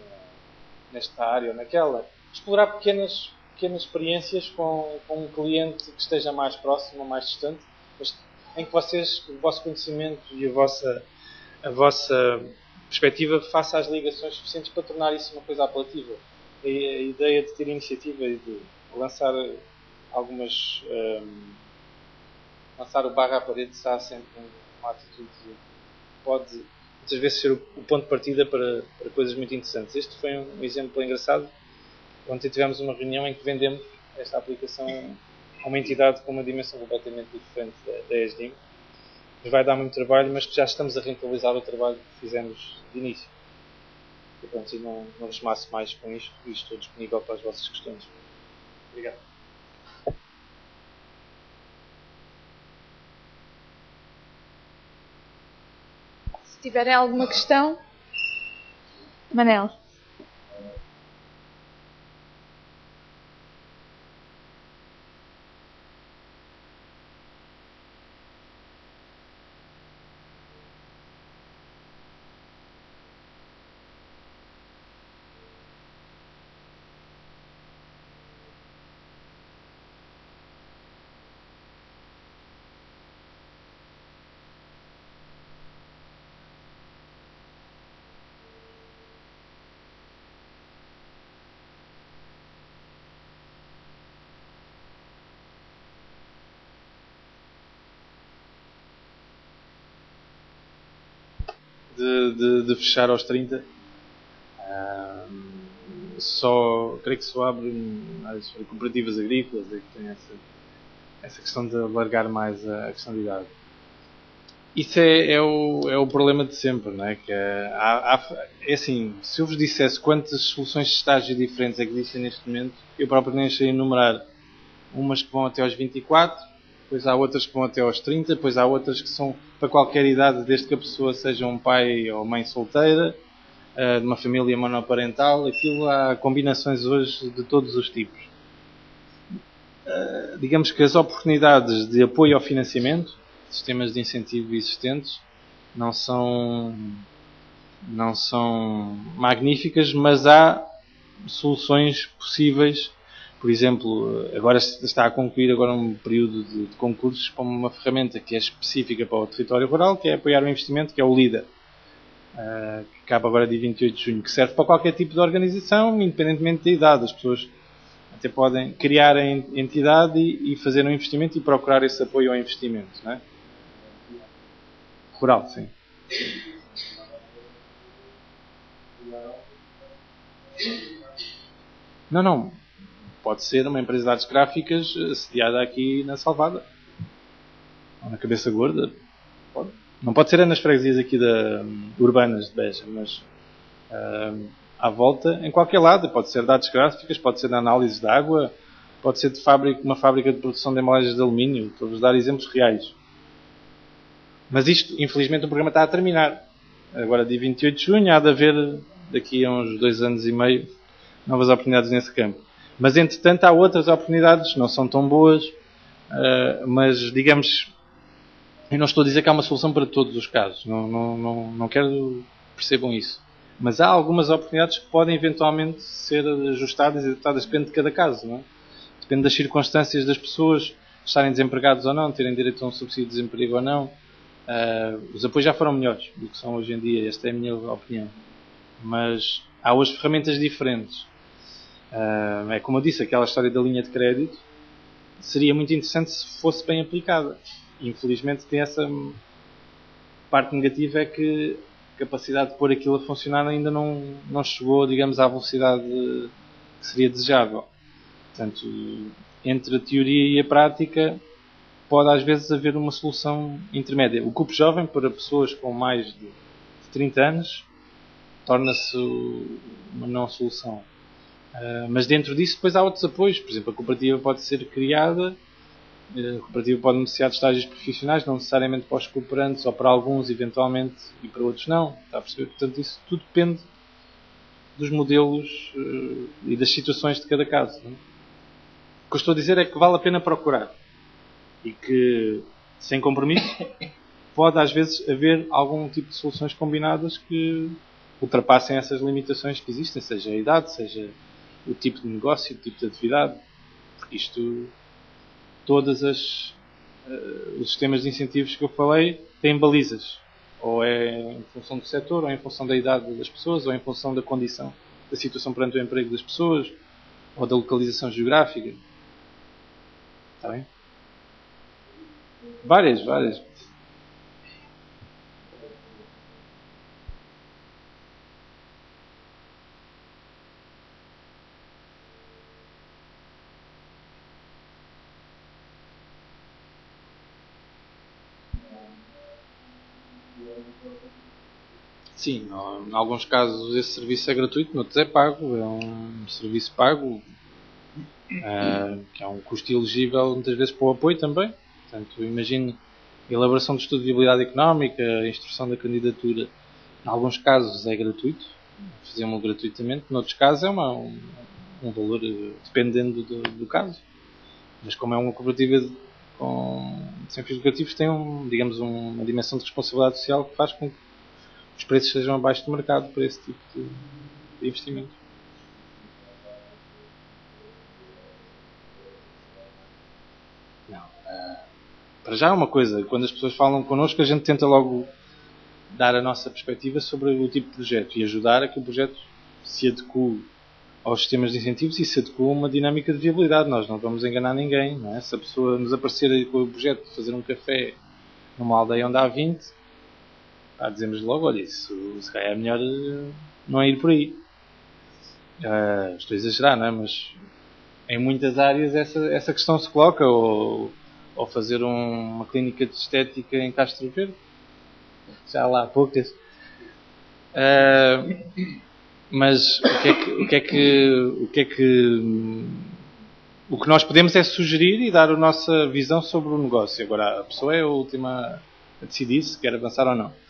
S3: nesta área ou naquela. Explorar pequenas experiências com um cliente que esteja mais próximo ou mais distante, mas em que o vosso conhecimento e a vossa perspectiva faça as ligações suficientes para tornar isso uma coisa apelativa. A ideia de ter iniciativa e de lançar lançar o barro à parede será sempre uma atitude que pode muitas vezes ser o ponto de partida para coisas muito interessantes. Este foi um exemplo engraçado. Ontem tivemos uma reunião em que vendemos esta aplicação a uma entidade com uma dimensão completamente diferente da ESDIM. Nos vai dar muito trabalho, mas que já estamos a rentabilizar o trabalho que fizemos de início. E pronto, não vos maço mais com isto, e estou disponível para as vossas questões. Obrigado.
S1: Se tiverem alguma questão, Manel.
S3: De fechar aos 30, creio que só abre as cooperativas agrícolas, é que tem essa questão de alargar mais a questão de idade. Isso é o problema de sempre, não é? Que é assim, se eu vos dissesse quantas soluções de estágio diferentes é que existem neste momento, eu próprio nem sei enumerar. Umas que vão até aos 24, depois há outras que vão até aos 30, depois há outras que são para qualquer idade, desde que a pessoa seja um pai ou mãe solteira, de uma família monoparental. Aquilo, há combinações hoje de todos os tipos. Digamos que as oportunidades de apoio ao financiamento, sistemas de incentivo existentes, não são magníficas, mas há soluções possíveis Por exemplo, agora está a concluir agora um período de concursos para uma ferramenta que é específica para o território rural, que é apoiar o investimento, que é o LIDA, que acaba agora dia 28 de junho, que serve para qualquer tipo de organização, independentemente da idade. As pessoas até podem criar a entidade e fazer um investimento e procurar esse apoio ao investimento. Não é? Rural, sim. Não. Pode ser uma empresa de artes gráficas sediada aqui na Salvada. Ou na Cabeça Gorda. Pode. Não pode ser nas freguesias aqui urbanas de Beja, mas à volta, em qualquer lado. Pode ser de artes gráficas, pode ser na análise de água, pode ser de uma fábrica de produção de embalagens de alumínio. Estou-vos a dar exemplos reais. Mas isto, infelizmente, o programa está a terminar. Agora, dia 28 de junho, há de haver, daqui a uns 2 anos e meio, novas oportunidades nesse campo. Mas, entretanto, há outras oportunidades, não são tão boas, mas, digamos, eu não estou a dizer que há uma solução para todos os casos. Não quero que percebam isso. Mas há algumas oportunidades que podem, eventualmente, ser ajustadas e adaptadas, depende de cada caso. Não é? Depende das circunstâncias das pessoas, estarem desempregados ou não, terem direito a um subsídio de desemprego ou não. Os apoios já foram melhores do que são hoje em dia, esta é a minha opinião. Mas há hoje ferramentas diferentes. É como eu disse, aquela história da linha de crédito seria muito interessante se fosse bem aplicada. Infelizmente tem essa parte negativa, é que a capacidade de pôr aquilo a funcionar ainda não chegou, digamos, à velocidade que seria desejável. Portanto, entre a teoria e a prática pode às vezes haver uma solução intermédia. O cupo jovem para pessoas com mais de 30 anos torna-se uma não solução. Mas dentro disso depois há outros apoios. Por exemplo, a cooperativa pode ser criada, a cooperativa pode beneficiar de estágios profissionais, não necessariamente para os cooperantes, ou para alguns eventualmente e para outros não. Está a perceber? Portanto, isso tudo depende dos modelos e das situações de cada caso. Não é? O que eu estou a dizer é que vale a pena procurar. E que, sem compromisso, pode às vezes haver algum tipo de soluções combinadas que ultrapassem essas limitações que existem, seja a idade, seja o tipo de negócio, o tipo de atividade. Porque isto, todos os sistemas de incentivos que eu falei têm balizas. Ou é em função do setor, ou em função da idade das pessoas, ou em função da condição, da situação perante o emprego das pessoas, ou da localização geográfica. Está bem? Várias. Sim, em alguns casos esse serviço é gratuito, noutros é pago, é um serviço pago, que é um custo elegível muitas vezes para o apoio também. Portanto, imagine a elaboração de estudo de viabilidade económica, a instrução da candidatura. Em alguns casos é gratuito, fazemos gratuitamente, noutros casos é um valor dependendo do caso. Mas como é uma cooperativa sem fins lucrativos, tem digamos, uma dimensão de responsabilidade social que faz com que os preços sejam abaixo do mercado para esse tipo de investimento. Não. Para já é uma coisa, quando as pessoas falam connosco, a gente tenta logo dar a nossa perspectiva sobre o tipo de projeto e ajudar a que o projeto se adeque aos sistemas de incentivos e se adeque a uma dinâmica de viabilidade. Nós não vamos enganar ninguém. Não é? Se a pessoa nos aparecer com o projeto de fazer um café numa aldeia onde há 20, dizemos logo, olha, isso se calhar é melhor não ir por aí. Estou a exagerar, não é? Mas em muitas áreas essa questão se coloca, ou fazer uma clínica de estética em Castro Verde. Já lá há poucas. Mas o que nós podemos é sugerir e dar a nossa visão sobre o negócio. Agora, a pessoa é a última a decidir se quer avançar ou não.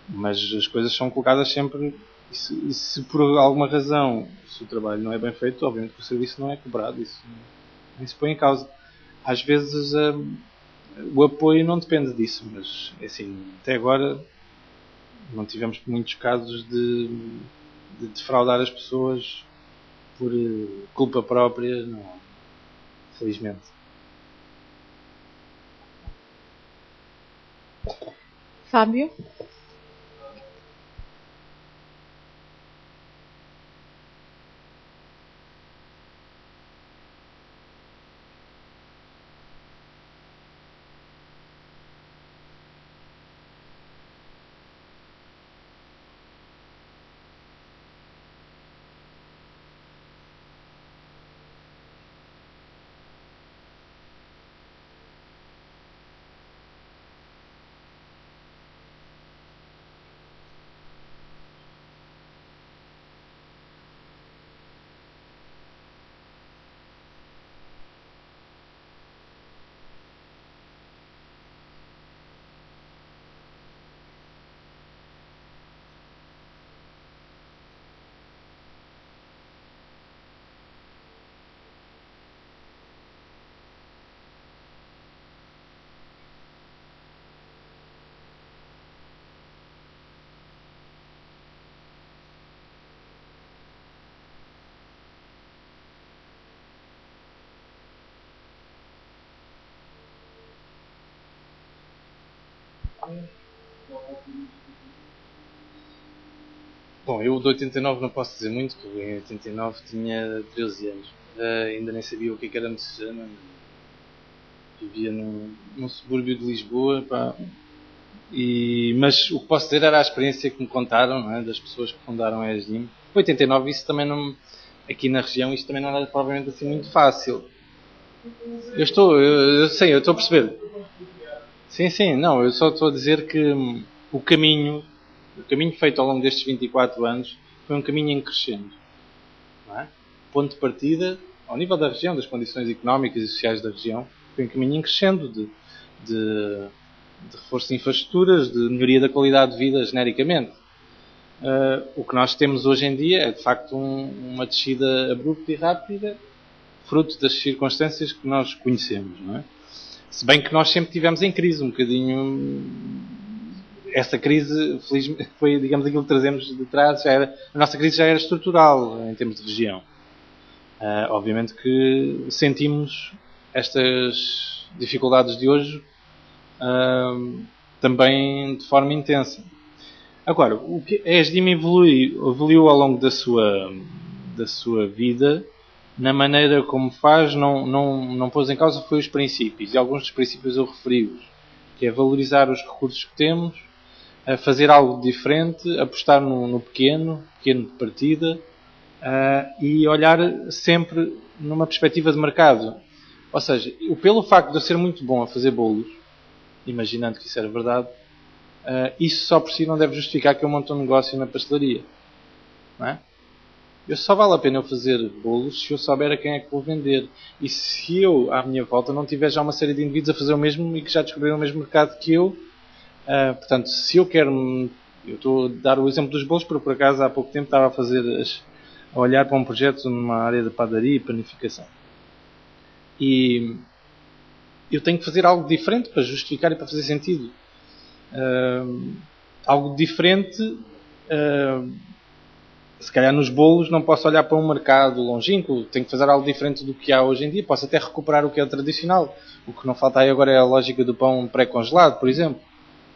S3: Mas as coisas são colocadas sempre, e se por alguma razão se o trabalho não é bem feito, obviamente que o serviço não é cobrado, isso nem se põe em causa. Às vezes o apoio não depende disso, mas assim, até agora não tivemos muitos casos de defraudar as pessoas por culpa própria, não, felizmente.
S1: Fábio?
S3: Bom, eu de 89 não posso dizer muito, porque em 89 tinha 13 anos. Ainda nem sabia o que era Messejana. Vivia num subúrbio de Lisboa. Pá. Mas o que posso dizer era a experiência que me contaram, não é? Das pessoas que fundaram a ESDIM. Em 89 isso também não... Aqui na região isto também não era provavelmente assim muito fácil. Eu estou a perceber. Sim, não, eu só estou a dizer que o caminho feito ao longo destes 24 anos foi um caminho em crescendo. Não é? Ponto de partida, ao nível da região, das condições económicas e sociais da região, foi um caminho em crescendo de reforço de infraestruturas, de melhoria da qualidade de vida genericamente. O que nós temos hoje em dia é de facto uma descida abrupta e rápida, fruto das circunstâncias que nós conhecemos. Não é? Se bem que nós sempre estivemos em crise, um bocadinho. Essa crise, felizmente, foi, digamos, aquilo que trazemos de trás. A nossa crise já era estrutural em termos de região. Obviamente que sentimos estas dificuldades de hoje também de forma intensa. Agora, o que a ESDIM evoluiu ao longo da sua vida. Na maneira como faz, não pôs em causa foi os princípios. E alguns dos princípios eu referi-os. Que é valorizar os recursos que temos, fazer algo diferente, apostar no pequeno de partida, e olhar sempre numa perspectiva de mercado. Ou seja, pelo facto de eu ser muito bom a fazer bolos, imaginando que isso era verdade, isso só por si não deve justificar que eu monte um negócio na pastelaria. Não é? Só vale a pena eu fazer bolos se eu souber a quem é que vou vender. E se eu, à minha volta, não tiver já uma série de indivíduos a fazer o mesmo e que já descobriram o mesmo mercado que eu. Portanto, se eu quero... Eu estou a dar o exemplo dos bolos, porque por acaso há pouco tempo estava a olhar para um projeto numa área de padaria e panificação. E eu tenho que fazer algo diferente para justificar e para fazer sentido. Algo diferente... Se calhar nos bolos não posso olhar para um mercado longínquo, tenho que fazer algo diferente do que há hoje em dia. Posso até recuperar o que é tradicional. O que não falta aí agora é a lógica do pão pré-congelado, por exemplo.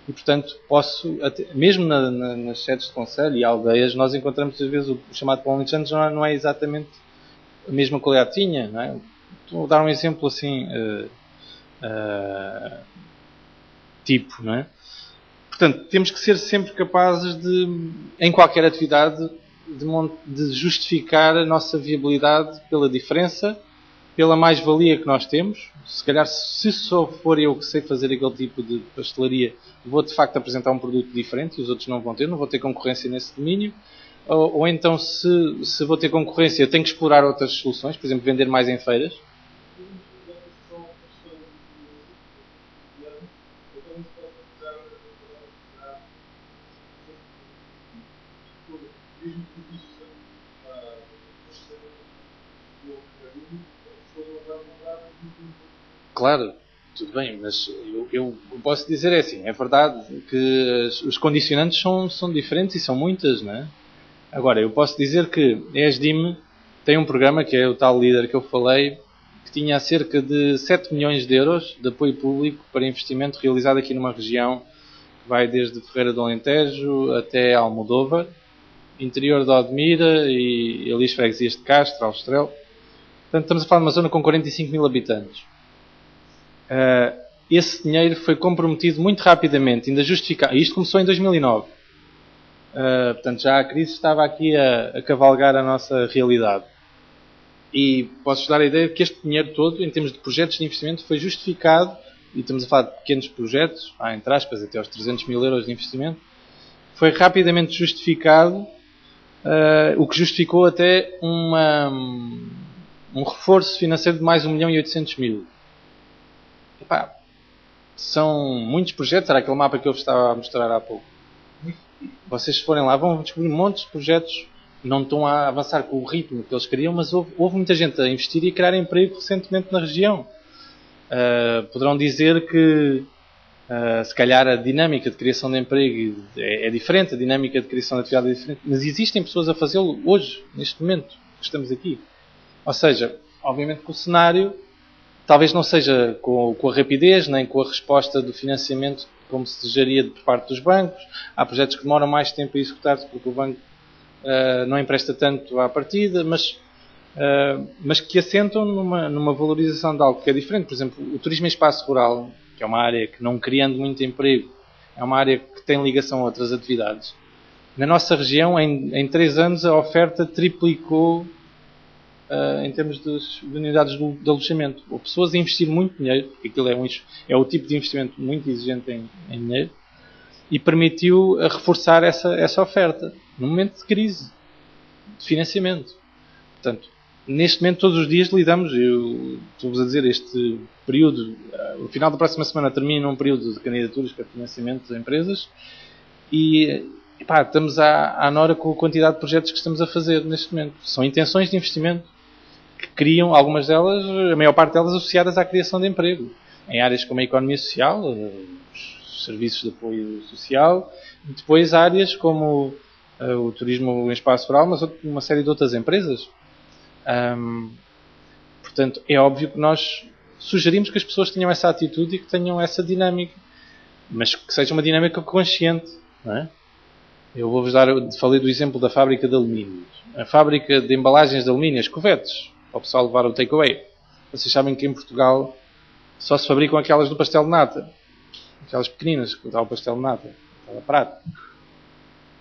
S3: E, portanto, posso, mesmo nas sedes de concelho e aldeias, nós encontramos às vezes o chamado pão alentejano não é exatamente a mesma qualidade que tinha. Não é? Vou dar um exemplo assim, tipo, não é? Portanto, temos que ser sempre capazes de, em qualquer atividade, de justificar a nossa viabilidade pela diferença, pela mais-valia que nós temos. Se calhar, se só for eu que sei fazer aquele tipo de pastelaria, vou de facto apresentar um produto diferente e os outros não vou ter concorrência nesse domínio. Ou então, se vou ter concorrência, eu tenho que explorar outras soluções, por exemplo, vender mais em feiras. Claro, tudo bem, mas eu posso dizer assim, é verdade que os condicionantes são diferentes e são muitas, não é? Agora, eu posso dizer que a ESDIM tem um programa que é o tal líder que eu falei, que tinha cerca de 7 milhões de euros de apoio público para investimento realizado aqui numa região que vai desde Ferreira do Alentejo até Almodóvar, interior de Odmira e ali as freguesias de Castro, Alstrel. Portanto, estamos a falar de uma zona com 45 mil habitantes. Esse dinheiro foi comprometido muito rapidamente, ainda justificado. Isto começou em 2009. Portanto, já a crise estava aqui a cavalgar a nossa realidade. E posso-vos dar a ideia de que este dinheiro todo, em termos de projetos de investimento, foi justificado, e estamos a falar de pequenos projetos, entre aspas, até aos 300 mil euros de investimento, foi rapidamente justificado, o que justificou até um reforço financeiro de mais 1.800.000. Epá, são muitos projetos, era aquele mapa que eu vos estava a mostrar há pouco. Vocês se forem lá vão descobrir montes de projetos, não estão a avançar com o ritmo que eles queriam, mas houve muita gente a investir e a criar emprego recentemente na região. Poderão dizer que se calhar a dinâmica de criação de emprego é diferente, a dinâmica de criação de atividade é diferente, mas existem pessoas a fazê-lo hoje, neste momento que estamos aqui. Ou seja, obviamente que o cenário talvez não seja com a rapidez, nem com a resposta do financiamento como se desejaria por parte dos bancos. Há projetos que demoram mais tempo a executar-se porque o banco não empresta tanto à partida, mas que assentam numa valorização de algo que é diferente. Por exemplo, o turismo em espaço rural, que é uma área que, não criando muito emprego, é uma área que tem ligação a outras atividades. Na nossa região, em 3 anos, a oferta triplicou em termos de unidades de alojamento. Houve pessoas a investir muito dinheiro, porque aquilo é o tipo de investimento muito exigente em dinheiro, e permitiu reforçar essa oferta, num momento de crise, de financiamento. Portanto, neste momento, todos os dias lidamos, eu estou-vos a dizer, este período, o final da próxima semana termina um período de candidaturas para financiamento de empresas, e estamos à nora com a quantidade de projetos que estamos a fazer neste momento. São intenções de investimento que criam, algumas delas, a maior parte delas associadas à criação de emprego, em áreas como a economia social, os serviços de apoio social, e depois áreas como o turismo em espaço rural, mas uma série de outras empresas. Portanto, é óbvio que nós sugerimos que as pessoas tenham essa atitude e que tenham essa dinâmica, mas que seja uma dinâmica consciente, não é? Eu vou-vos falei do exemplo da fábrica de alumínios. A fábrica de embalagens de alumínio, as covetes, para o pessoal levar o takeaway. Vocês sabem que em Portugal só se fabricam aquelas do pastel de nata. Aquelas pequeninas que dá o pastel de nata. Aquela prata.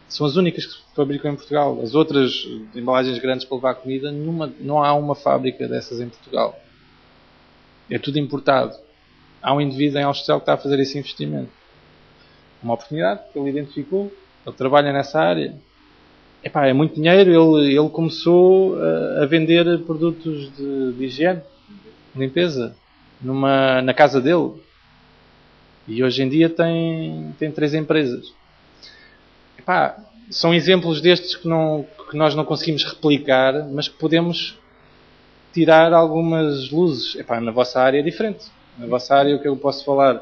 S3: São as únicas que se fabricam em Portugal. As outras embalagens grandes para levar comida, não há uma fábrica dessas em Portugal. É tudo importado. Há um indivíduo em Alstrel que está a fazer esse investimento. Uma oportunidade que ele identificou. Ele trabalha nessa área. É muito dinheiro. Ele começou a vender produtos de higiene, limpeza, na casa dele. E hoje em dia tem 3 empresas. São exemplos destes que nós não conseguimos replicar, mas que podemos tirar algumas luzes. Na vossa área é diferente. Na vossa área, o que eu posso falar?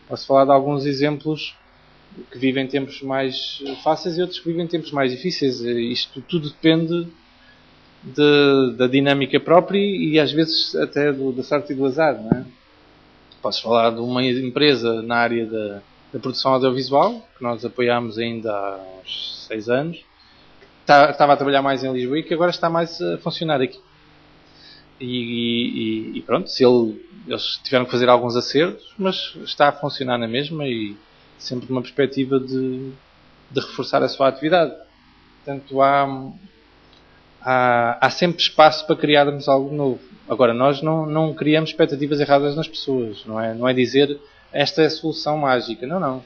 S3: Posso falar de alguns exemplos que vivem tempos mais fáceis e outros que vivem tempos mais difíceis. Isto tudo depende da dinâmica própria e às vezes até da sorte e do azar, não é? Posso falar de uma empresa na área da produção audiovisual, que nós apoiámos ainda há uns 6 anos, que estava a trabalhar mais em Lisboa e que agora está mais a funcionar aqui. E pronto, eles tiveram que fazer alguns acertos, mas está a funcionar na mesma e sempre numa perspectiva de reforçar a sua atividade. Portanto, há sempre espaço para criarmos algo novo. Agora, nós não criamos expectativas erradas nas pessoas. Não é dizer esta é a solução mágica. Não.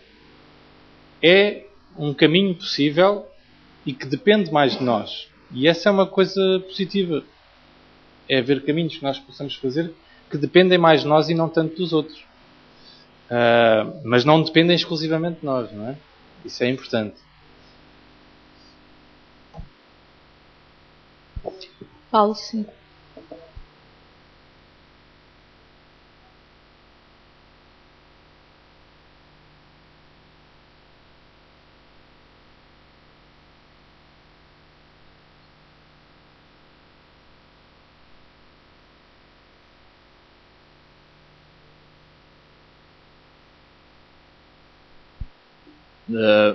S3: É um caminho possível e que depende mais de nós. E essa é uma coisa positiva. É haver caminhos que nós possamos fazer que dependem mais de nós e não tanto dos outros. Mas não dependem exclusivamente de nós, não é? Isso é importante.
S1: Paulo, sim.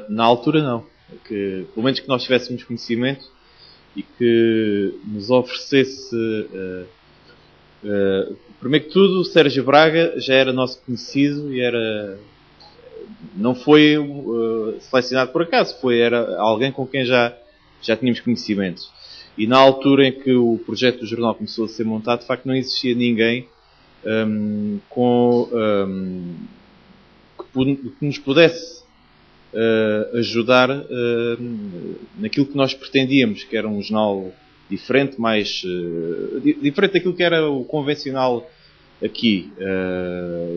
S2: Na altura não. Que, pelo menos que nós tivéssemos conhecimento e que nos oferecesse... primeiro que tudo, o Sérgio Braga já era nosso conhecido e não foi selecionado por acaso, era alguém com quem já tínhamos conhecimento. E na altura em que o projeto do jornal começou a ser montado, de facto não existia ninguém que nos pudesse ajudar naquilo que nós pretendíamos, que era um jornal diferente, diferente daquilo que era o convencional aqui.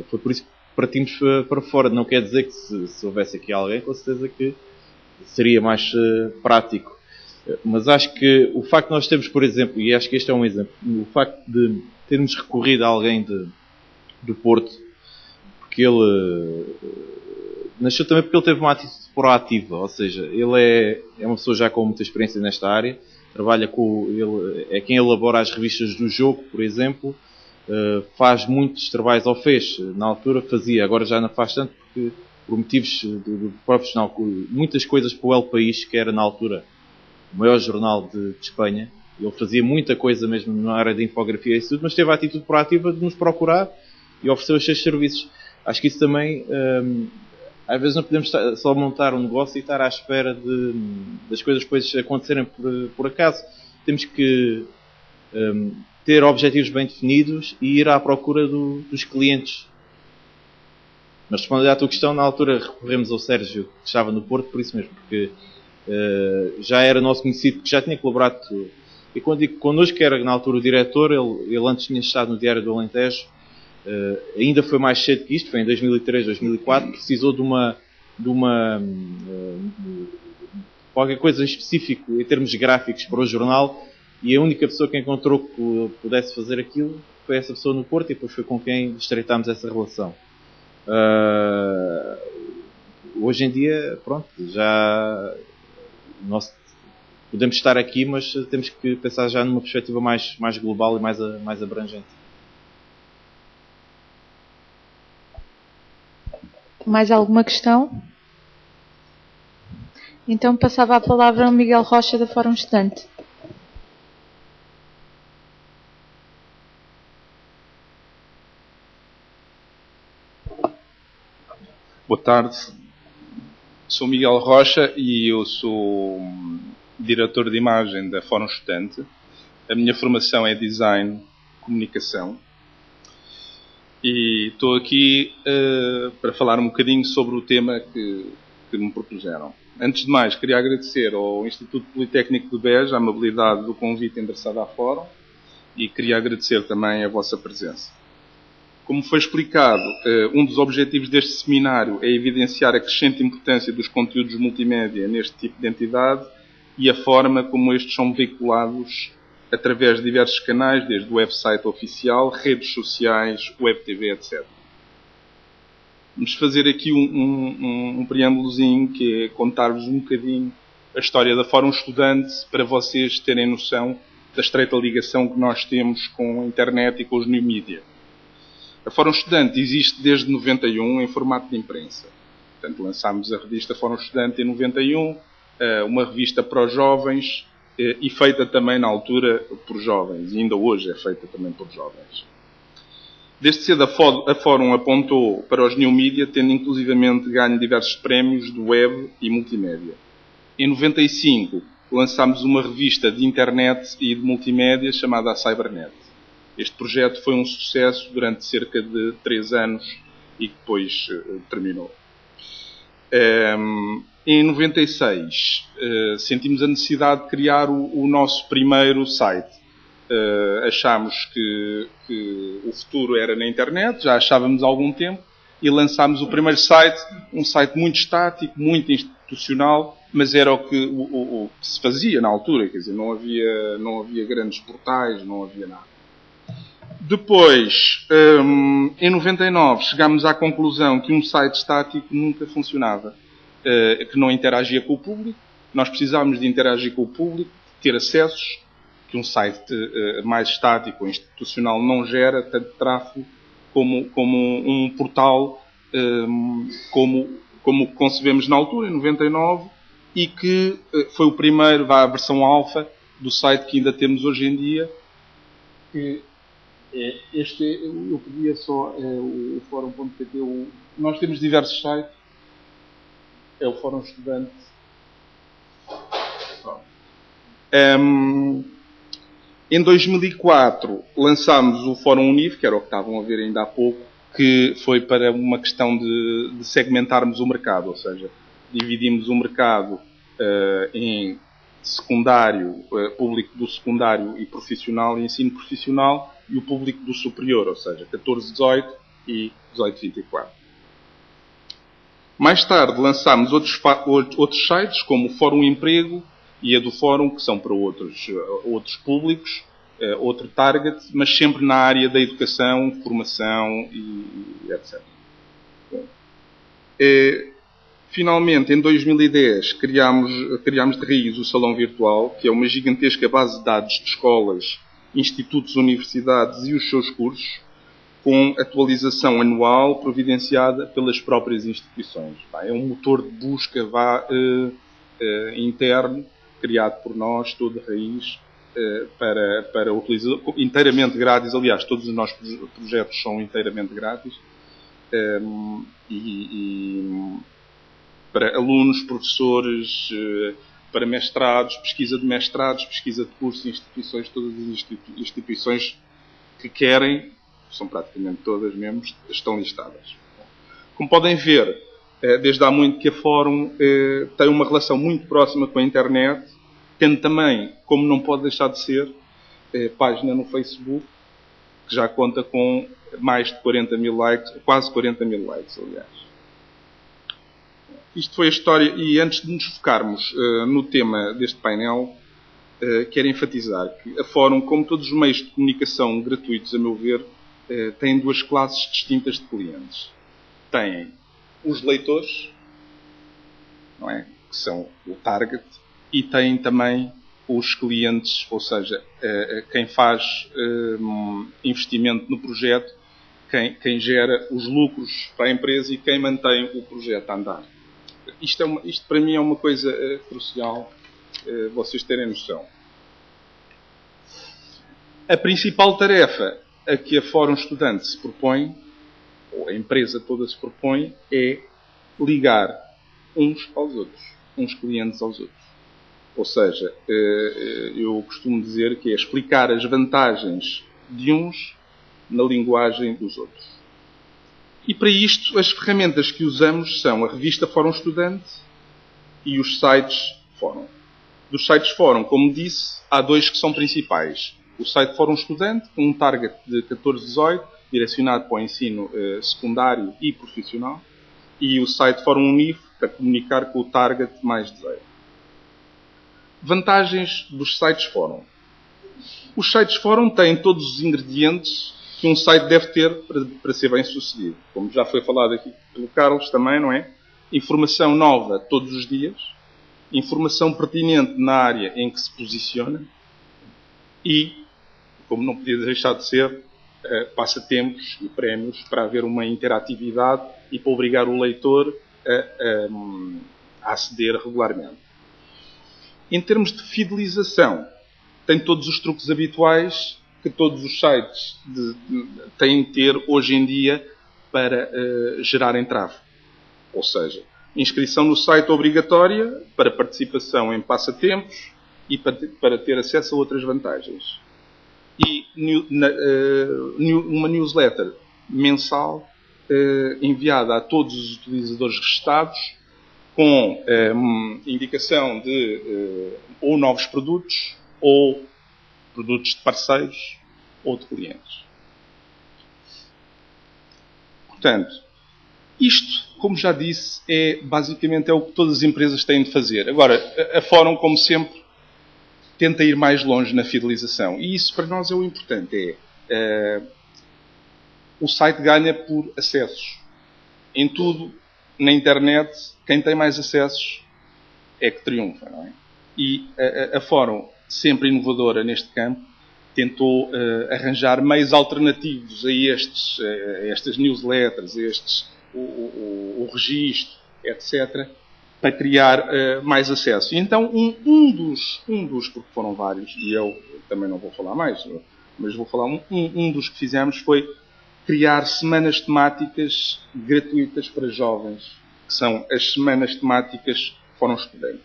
S2: Foi por isso que partimos para fora. Não quer dizer que se houvesse aqui alguém, com certeza que seria mais prático. Mas acho que o facto de nós termos, por exemplo, e acho que este é um exemplo, o facto de termos recorrido a alguém do Porto, porque ele nasceu também porque ele teve uma atitude proativa, ou seja, ele é uma pessoa já com muita experiência nesta área, trabalha ele é quem elabora as revistas do jogo, por exemplo, faz muitos trabalhos, ou fez, na altura fazia, agora já não faz tanto, porque por motivos do profissional, muitas coisas para o El País, que era na altura o maior jornal de Espanha, ele fazia muita coisa mesmo na área de infografia e tudo, mas teve a atitude proativa de nos procurar e ofereceu os seus serviços. Acho que isso também, às vezes não podemos só montar um negócio e estar à espera das coisas depois acontecerem por acaso. Temos que ter objetivos bem definidos e ir à procura dos clientes. Mas respondendo à tua questão, na altura recorremos ao Sérgio, que estava no Porto, por isso mesmo, porque já era nosso conhecido, que já tinha colaborado. E quando digo connosco, que era na altura o diretor, ele antes tinha estado no Diário do Alentejo, ainda foi mais cedo que isto, foi em 2003, 2004, precisou de qualquer coisa específico em termos gráficos para o jornal, e a única pessoa que encontrou que pudesse fazer aquilo foi essa pessoa no Porto, e depois foi com quem estreitámos essa relação. Hoje em dia, pronto, já nós podemos estar aqui, mas temos que pensar já numa perspectiva mais global e mais abrangente.
S1: Mais alguma questão? Então passava a palavra ao Miguel Rocha da Fórum Estudante.
S4: Boa tarde. Sou Miguel Rocha e eu sou diretor de imagem da Fórum Estudante. A minha formação é Design, Comunicação. E estou aqui para falar um bocadinho sobre o tema que me propuseram. Antes de mais, queria agradecer ao Instituto Politécnico de Beja a amabilidade do convite endereçado à Fórum e queria agradecer também a vossa presença. Como foi explicado, um dos objetivos deste seminário é evidenciar a crescente importância dos conteúdos multimédia neste tipo de entidade e a forma como estes são veiculados através de diversos canais, desde o website oficial, redes sociais, web TV, etc. Vamos fazer aqui um preâmbulozinho, que é contar-vos um bocadinho a história da Fórum Estudante, para vocês terem noção da estreita ligação que nós temos com a internet e com os new media. A Fórum Estudante existe desde 91 em formato de imprensa. Portanto, lançámos a revista Fórum Estudante em 91, uma revista para os jovens e feita também na altura por jovens. E ainda hoje é feita também por jovens. Desde cedo a Fórum apontou para os new media, tendo inclusivamente ganho diversos prémios de web e multimédia. Em 95 lançámos uma revista de internet e de multimédia chamada a Cybernet. Este projeto foi um sucesso durante cerca de 3 anos e depois terminou. Em 96 sentimos a necessidade de criar o nosso primeiro site. Achámos que o futuro era na internet, já achávamos há algum tempo, e lançámos o primeiro site, um site muito estático, muito institucional, mas era o que se fazia na altura, quer dizer, não havia grandes portais, não havia nada. Depois, em 99, chegámos à conclusão que um site estático nunca funcionava, que não interagia com o público. Nós precisávamos de interagir com o público, ter acessos, que um site mais estático ou institucional não gera tanto tráfego como um portal como como o que concebemos na altura, em 99, e que foi o primeiro, a versão alfa do site que ainda temos hoje em dia. Que eu pedia só o fórum.pt. Nós temos diversos sites. É o Fórum Estudante. Em 2004 lançámos o Fórum Univ, que era o que estavam a ver ainda há pouco, que foi para uma questão de segmentarmos o mercado, ou seja, dividimos o mercado em secundário, público do secundário e profissional e ensino profissional, e o público do superior, ou seja, 14-18 e 18-24. Mais tarde lançámos outros sites, como o Fórum Emprego e a do Fórum, que são para outros públicos, outro target, mas sempre na área da educação, formação e etc. Finalmente, em 2010, criámos de raiz o Salão Virtual, que é uma gigantesca base de dados de escolas, institutos, universidades e os seus cursos, com atualização anual providenciada pelas próprias instituições. É um motor de busca interno, criado por nós, todo de raiz, para utilizar, inteiramente grátis. Aliás, todos os nossos projetos são inteiramente grátis. Para alunos, professores, para mestrados, pesquisa de mestrados, pesquisa de cursos, instituições, todas as instituições que querem, são praticamente todas mesmo, estão listadas. Como podem ver, desde há muito que a Fórum tem uma relação muito próxima com a internet, tendo também, como não pode deixar de ser, página no Facebook, que já conta com mais de 40 mil likes, quase 40 mil likes, aliás. Isto foi a história, e antes de nos focarmos no tema deste painel, quero enfatizar que a Fórum, como todos os meios de comunicação gratuitos, a meu ver, tem duas classes distintas de clientes. Tem os leitores, não é? Que são o target, e tem também os clientes, ou seja, quem faz investimento no projeto, quem gera os lucros para a empresa e quem mantém o projeto a andar. Isto para mim é uma coisa crucial, vocês terem noção. A principal tarefa a que a Fórum Estudante se propõe, ou a empresa toda se propõe, é ligar uns aos outros, uns clientes aos outros. Ou seja, eu costumo dizer que é explicar as vantagens de uns na linguagem dos outros. E para isto, as ferramentas que usamos são a revista Fórum Estudante e os sites Fórum. Dos sites Fórum, como disse, há dois que são principais. O site Fórum Estudante, com um target de 14-18, direcionado para o ensino secundário e profissional. E o site Fórum Univ, para comunicar com o target mais 18. Vantagens dos sites Fórum. Os sites Fórum têm todos os ingredientes que um site deve ter para ser bem sucedido. Como já foi falado aqui pelo Carlos também, não é? Informação nova todos os dias. Informação pertinente na área em que se posiciona. E, como não podia deixar de ser, passatempos e prémios para haver uma interatividade e para obrigar o leitor a aceder regularmente. Em termos de fidelização, tem todos os truques habituais que todos os sites têm de ter hoje em dia para gerarem tráfego. Ou seja, inscrição no site obrigatória para participação em passatempos e para ter acesso a outras vantagens. E uma newsletter mensal enviada a todos os utilizadores registados com indicação de ou novos produtos, ou produtos de parceiros, ou de clientes. Portanto, isto, como já disse, basicamente é o que todas as empresas têm de fazer. Agora, a Fórum, como sempre, tenta ir mais longe na fidelização. E isso para nós é o importante. O site ganha por acessos. Em tudo, na internet, quem tem mais acessos é que triunfa, não é? E a Fórum, sempre inovadora neste campo, tentou arranjar meios alternativos a estas newsletters, o registro, etc., para criar mais acesso. E então, um dos, porque foram vários, e eu também não vou falar mais, mas vou falar um dos que fizemos foi criar semanas temáticas gratuitas para jovens, que são as semanas temáticas Fórum Estudante.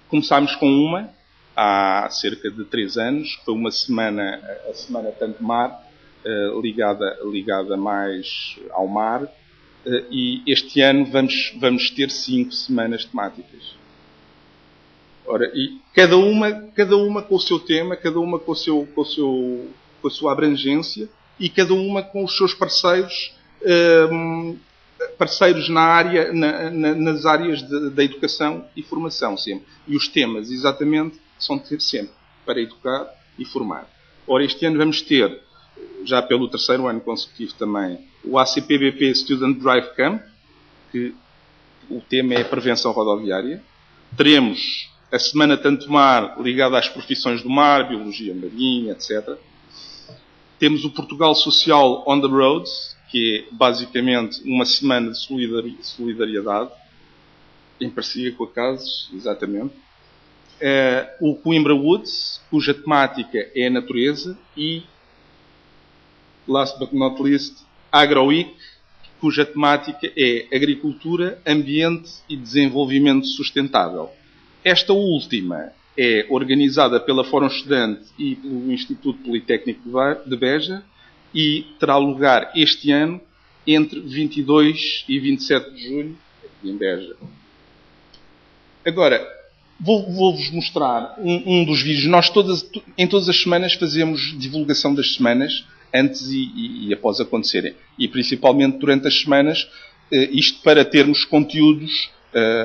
S4: Começámos com uma, há cerca de 3 anos, que foi uma semana, a Semana Tanto Mar, ligada mais ao mar, e este ano vamos ter 5 semanas temáticas. Ora, e cada uma com o seu tema, cada uma com a sua abrangência e cada uma com os seus parceiros na área, nas áreas da educação e formação sempre. E os temas, exatamente, são de ter sempre para educar e formar. Ora, este ano vamos ter, já pelo 3º ano consecutivo também, o ACPBP Student Drive Camp, que o tema é a prevenção rodoviária. Teremos a Semana Tanto Mar, ligada às profissões do mar, biologia marinha, etc. Temos o Portugal Social on the Road, que é basicamente uma semana de solidariedade, em parceria com a CASES, exatamente. O Coimbra Woods, cuja temática é a natureza, e, last but not least, AgroWeek, cuja temática é agricultura, ambiente e desenvolvimento sustentável. Esta última é organizada pela Fórum Estudante e pelo Instituto Politécnico de Beja e terá lugar este ano entre 22 e 27 de julho, aqui em Beja. Agora, vou-vos mostrar um dos vídeos. Nós em todas as semanas fazemos divulgação das semanas, antes e após acontecerem. E principalmente durante as semanas, isto para termos conteúdos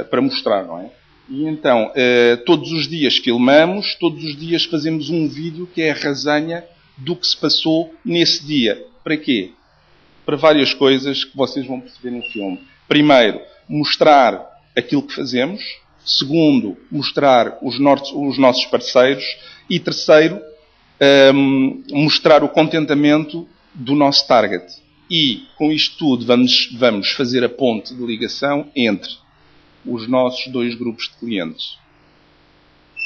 S4: para mostrar, não é? E então, todos os dias filmamos, todos os dias fazemos um vídeo que é a resenha do que se passou nesse dia. Para quê? Para várias coisas que vocês vão perceber no filme. Primeiro, mostrar aquilo que fazemos. Segundo, mostrar os nossos parceiros. E terceiro, mostrar o contentamento do nosso target. E, com isto tudo, vamos fazer a ponte de ligação entre os nossos 2 grupos de clientes.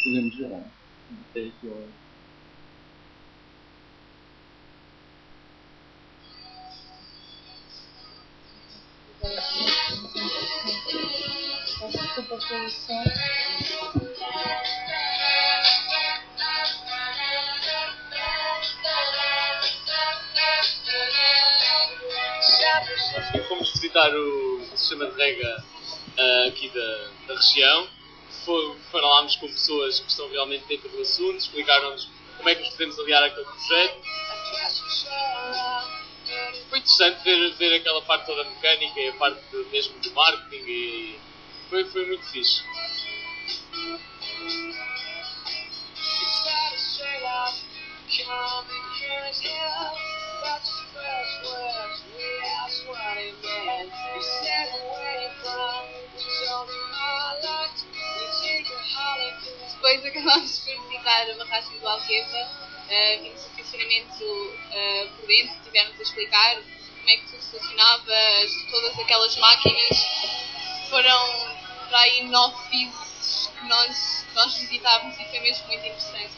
S4: Podemos ver.
S5: Fomos visitar o sistema de rega aqui da região. Falámos com pessoas que estão realmente dentro do assunto, explicaram-nos como é que nos podemos aliar àquele projeto. Foi interessante ver aquela parte toda mecânica e a parte mesmo do marketing, e foi muito fixe.
S6: Depois acabámos por visitar a barragem do Alqueva, vimos o funcionamento por dentro, tivemos a explicar como é que tudo funcionava, todas aquelas máquinas. Foram para aí 9 pisos que nós visitámos e foi mesmo muito interessante.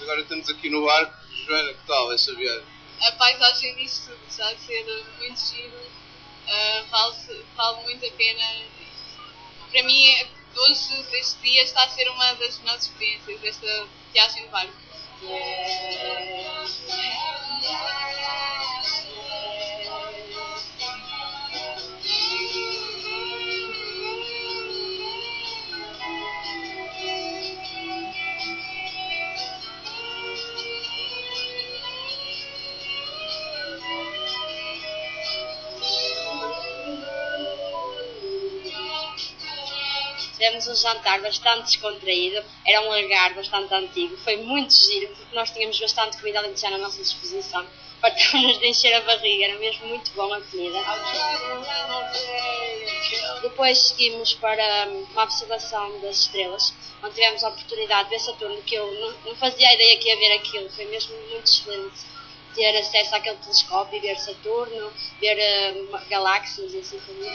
S7: Agora estamos aqui no barco. Joana, que tal? É Xavier?
S6: A paisagem disto tudo está a ser muito giro, vale muito a pena. Para mim, hoje, este dia, está a ser uma das melhores experiências desta viagem de barco.
S8: tivemos um jantar bastante descontraído, era um lagar bastante antigo, foi muito giro, porque nós tínhamos bastante comida alentejana à nossa disposição, para-nos de encher a barriga, era mesmo muito bom a comida. Depois seguimos para uma observação das estrelas, onde tivemos a oportunidade de ver Saturno, que eu não fazia ideia que ia ver aquilo, foi mesmo muito excelente ter acesso àquele telescópio e ver Saturno, ver galáxias e assim, foi muito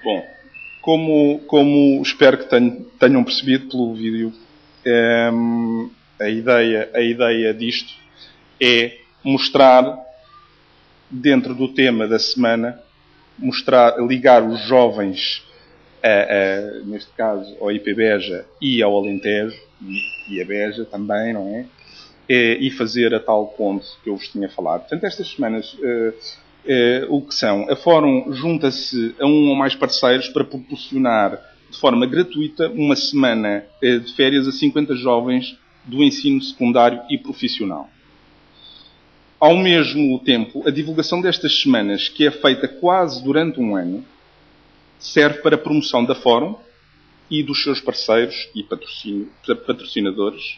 S8: bom.
S4: Bom, como espero que tenham percebido pelo vídeo, a ideia disto é mostrar, dentro do tema da semana, ligar os jovens, neste caso, ao IP Beja e ao Alentejo, e a Beja também, não é? E fazer a tal ponte que eu vos tinha falado. Portanto, estas semanas, o que são? A Fórum junta-se a um ou mais parceiros para proporcionar, de forma gratuita, uma semana de férias a 50 jovens do ensino secundário e profissional. Ao mesmo tempo, a divulgação destas semanas, que é feita quase durante um ano, serve para a promoção da Fórum e dos seus parceiros e patrocinadores,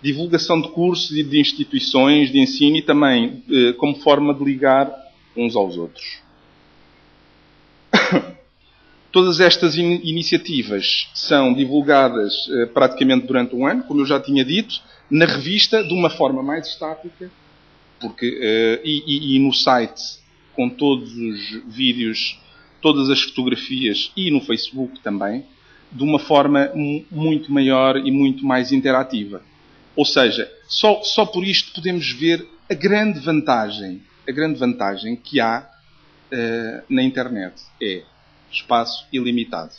S4: divulgação de cursos e de instituições de ensino e também como forma de ligar uns aos outros. Todas estas iniciativas são divulgadas praticamente durante um ano, como eu já tinha dito, na revista, de uma forma mais estática, e no site, com todos os vídeos, todas as fotografias, e no Facebook também, de uma forma muito maior e muito mais interativa. Ou seja, só por isto podemos ver a grande vantagem que há na internet. É espaço ilimitado.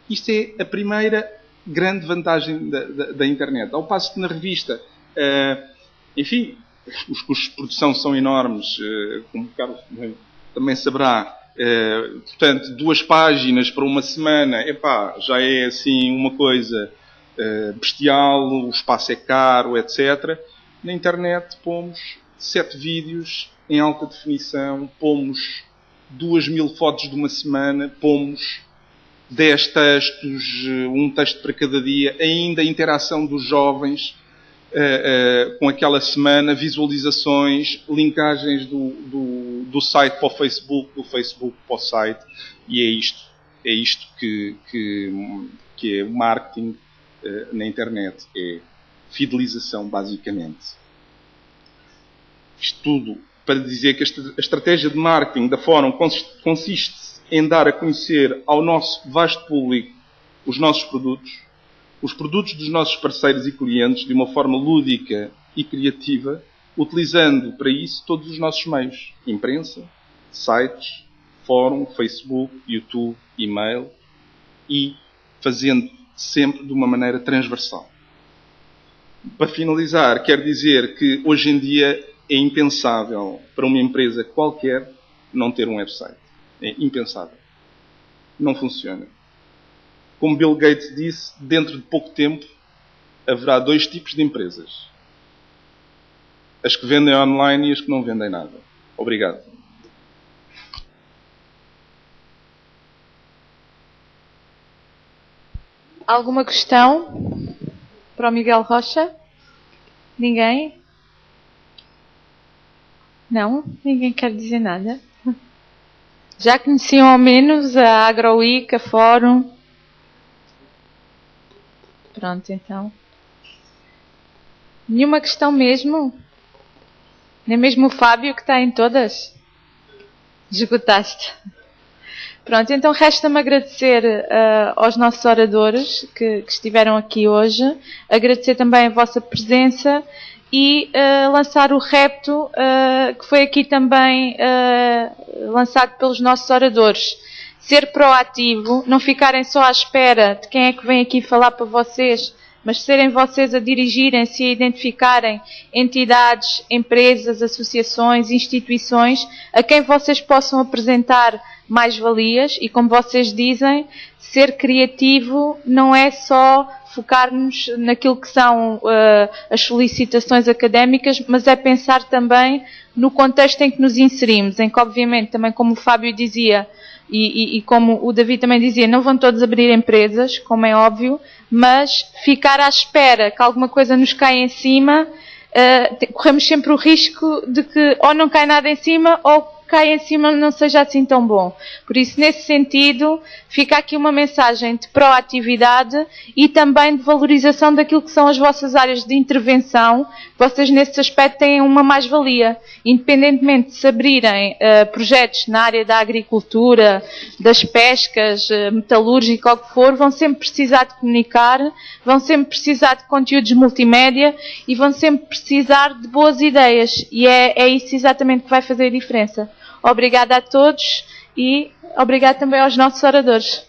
S4: Isto é a primeira grande vantagem da internet. Ao passo que na revista, enfim, os custos de produção são enormes, como o Carlos também saberá. Portanto, 2 páginas para uma semana, já é assim uma coisa bestial, o espaço é caro, etc. Na internet pomos 7 vídeos em alta definição, pomos 2.000 fotos de uma semana, pomos 10 textos, um texto para cada dia, ainda a interação dos jovens com aquela semana, visualizações, linkagens do site para o Facebook, do Facebook para o site, e é isto que é o marketing na internet, é fidelização, basicamente. Isto tudo para dizer que a estratégia de marketing da Fórum consiste em dar a conhecer ao nosso vasto público os nossos produtos, os produtos dos nossos parceiros e clientes de uma forma lúdica e criativa, utilizando para isso todos os nossos meios: imprensa, sites, fórum, Facebook, YouTube, e-mail, e fazendo sempre de uma maneira transversal. Para finalizar, quero dizer que hoje em dia é impensável para uma empresa qualquer não ter um website. É impensável. Não funciona. Como Bill Gates disse, dentro de pouco tempo haverá 2 tipos de empresas: as que vendem online e as que não vendem nada. Obrigado.
S1: Alguma questão para o Miguel Rocha? Ninguém? Não? Ninguém quer dizer nada? Já conheciam ao menos a AgroWeek, a Fórum? Pronto, então. Nenhuma questão mesmo? Nem mesmo o Fábio, que está em todas? Esgotaste. Pronto, então resta-me agradecer aos nossos oradores que estiveram aqui hoje, agradecer também a vossa presença e lançar o repto que foi aqui também lançado pelos nossos oradores. Ser proativo, não ficarem só à espera de quem é que vem aqui falar para vocês mas serem vocês a dirigirem-se e a identificarem entidades, empresas, associações, instituições a quem vocês possam apresentar mais-valias e, como vocês dizem, ser criativo não é só focar-nos naquilo que são as solicitações académicas, mas é pensar também no contexto em que nos inserimos, em que obviamente também, como o Fábio dizia e como o David também dizia, não vão todos abrir empresas, como é óbvio, mas ficar à espera que alguma coisa nos caia em cima, corremos sempre o risco de que ou não cai nada em cima ou cai em cima não seja assim tão bom. Por isso, nesse sentido, fica aqui uma mensagem de proatividade e também de valorização daquilo que são as vossas áreas de intervenção. Vocês, nesse aspecto, têm uma mais-valia. Independentemente de se abrirem projetos na área da agricultura, das pescas, metalúrgica ou o que for, vão sempre precisar de comunicar, vão sempre precisar de conteúdos multimédia e vão sempre precisar de boas ideias. E é isso exatamente que vai fazer a diferença. Obrigada a todos e obrigado também aos nossos oradores.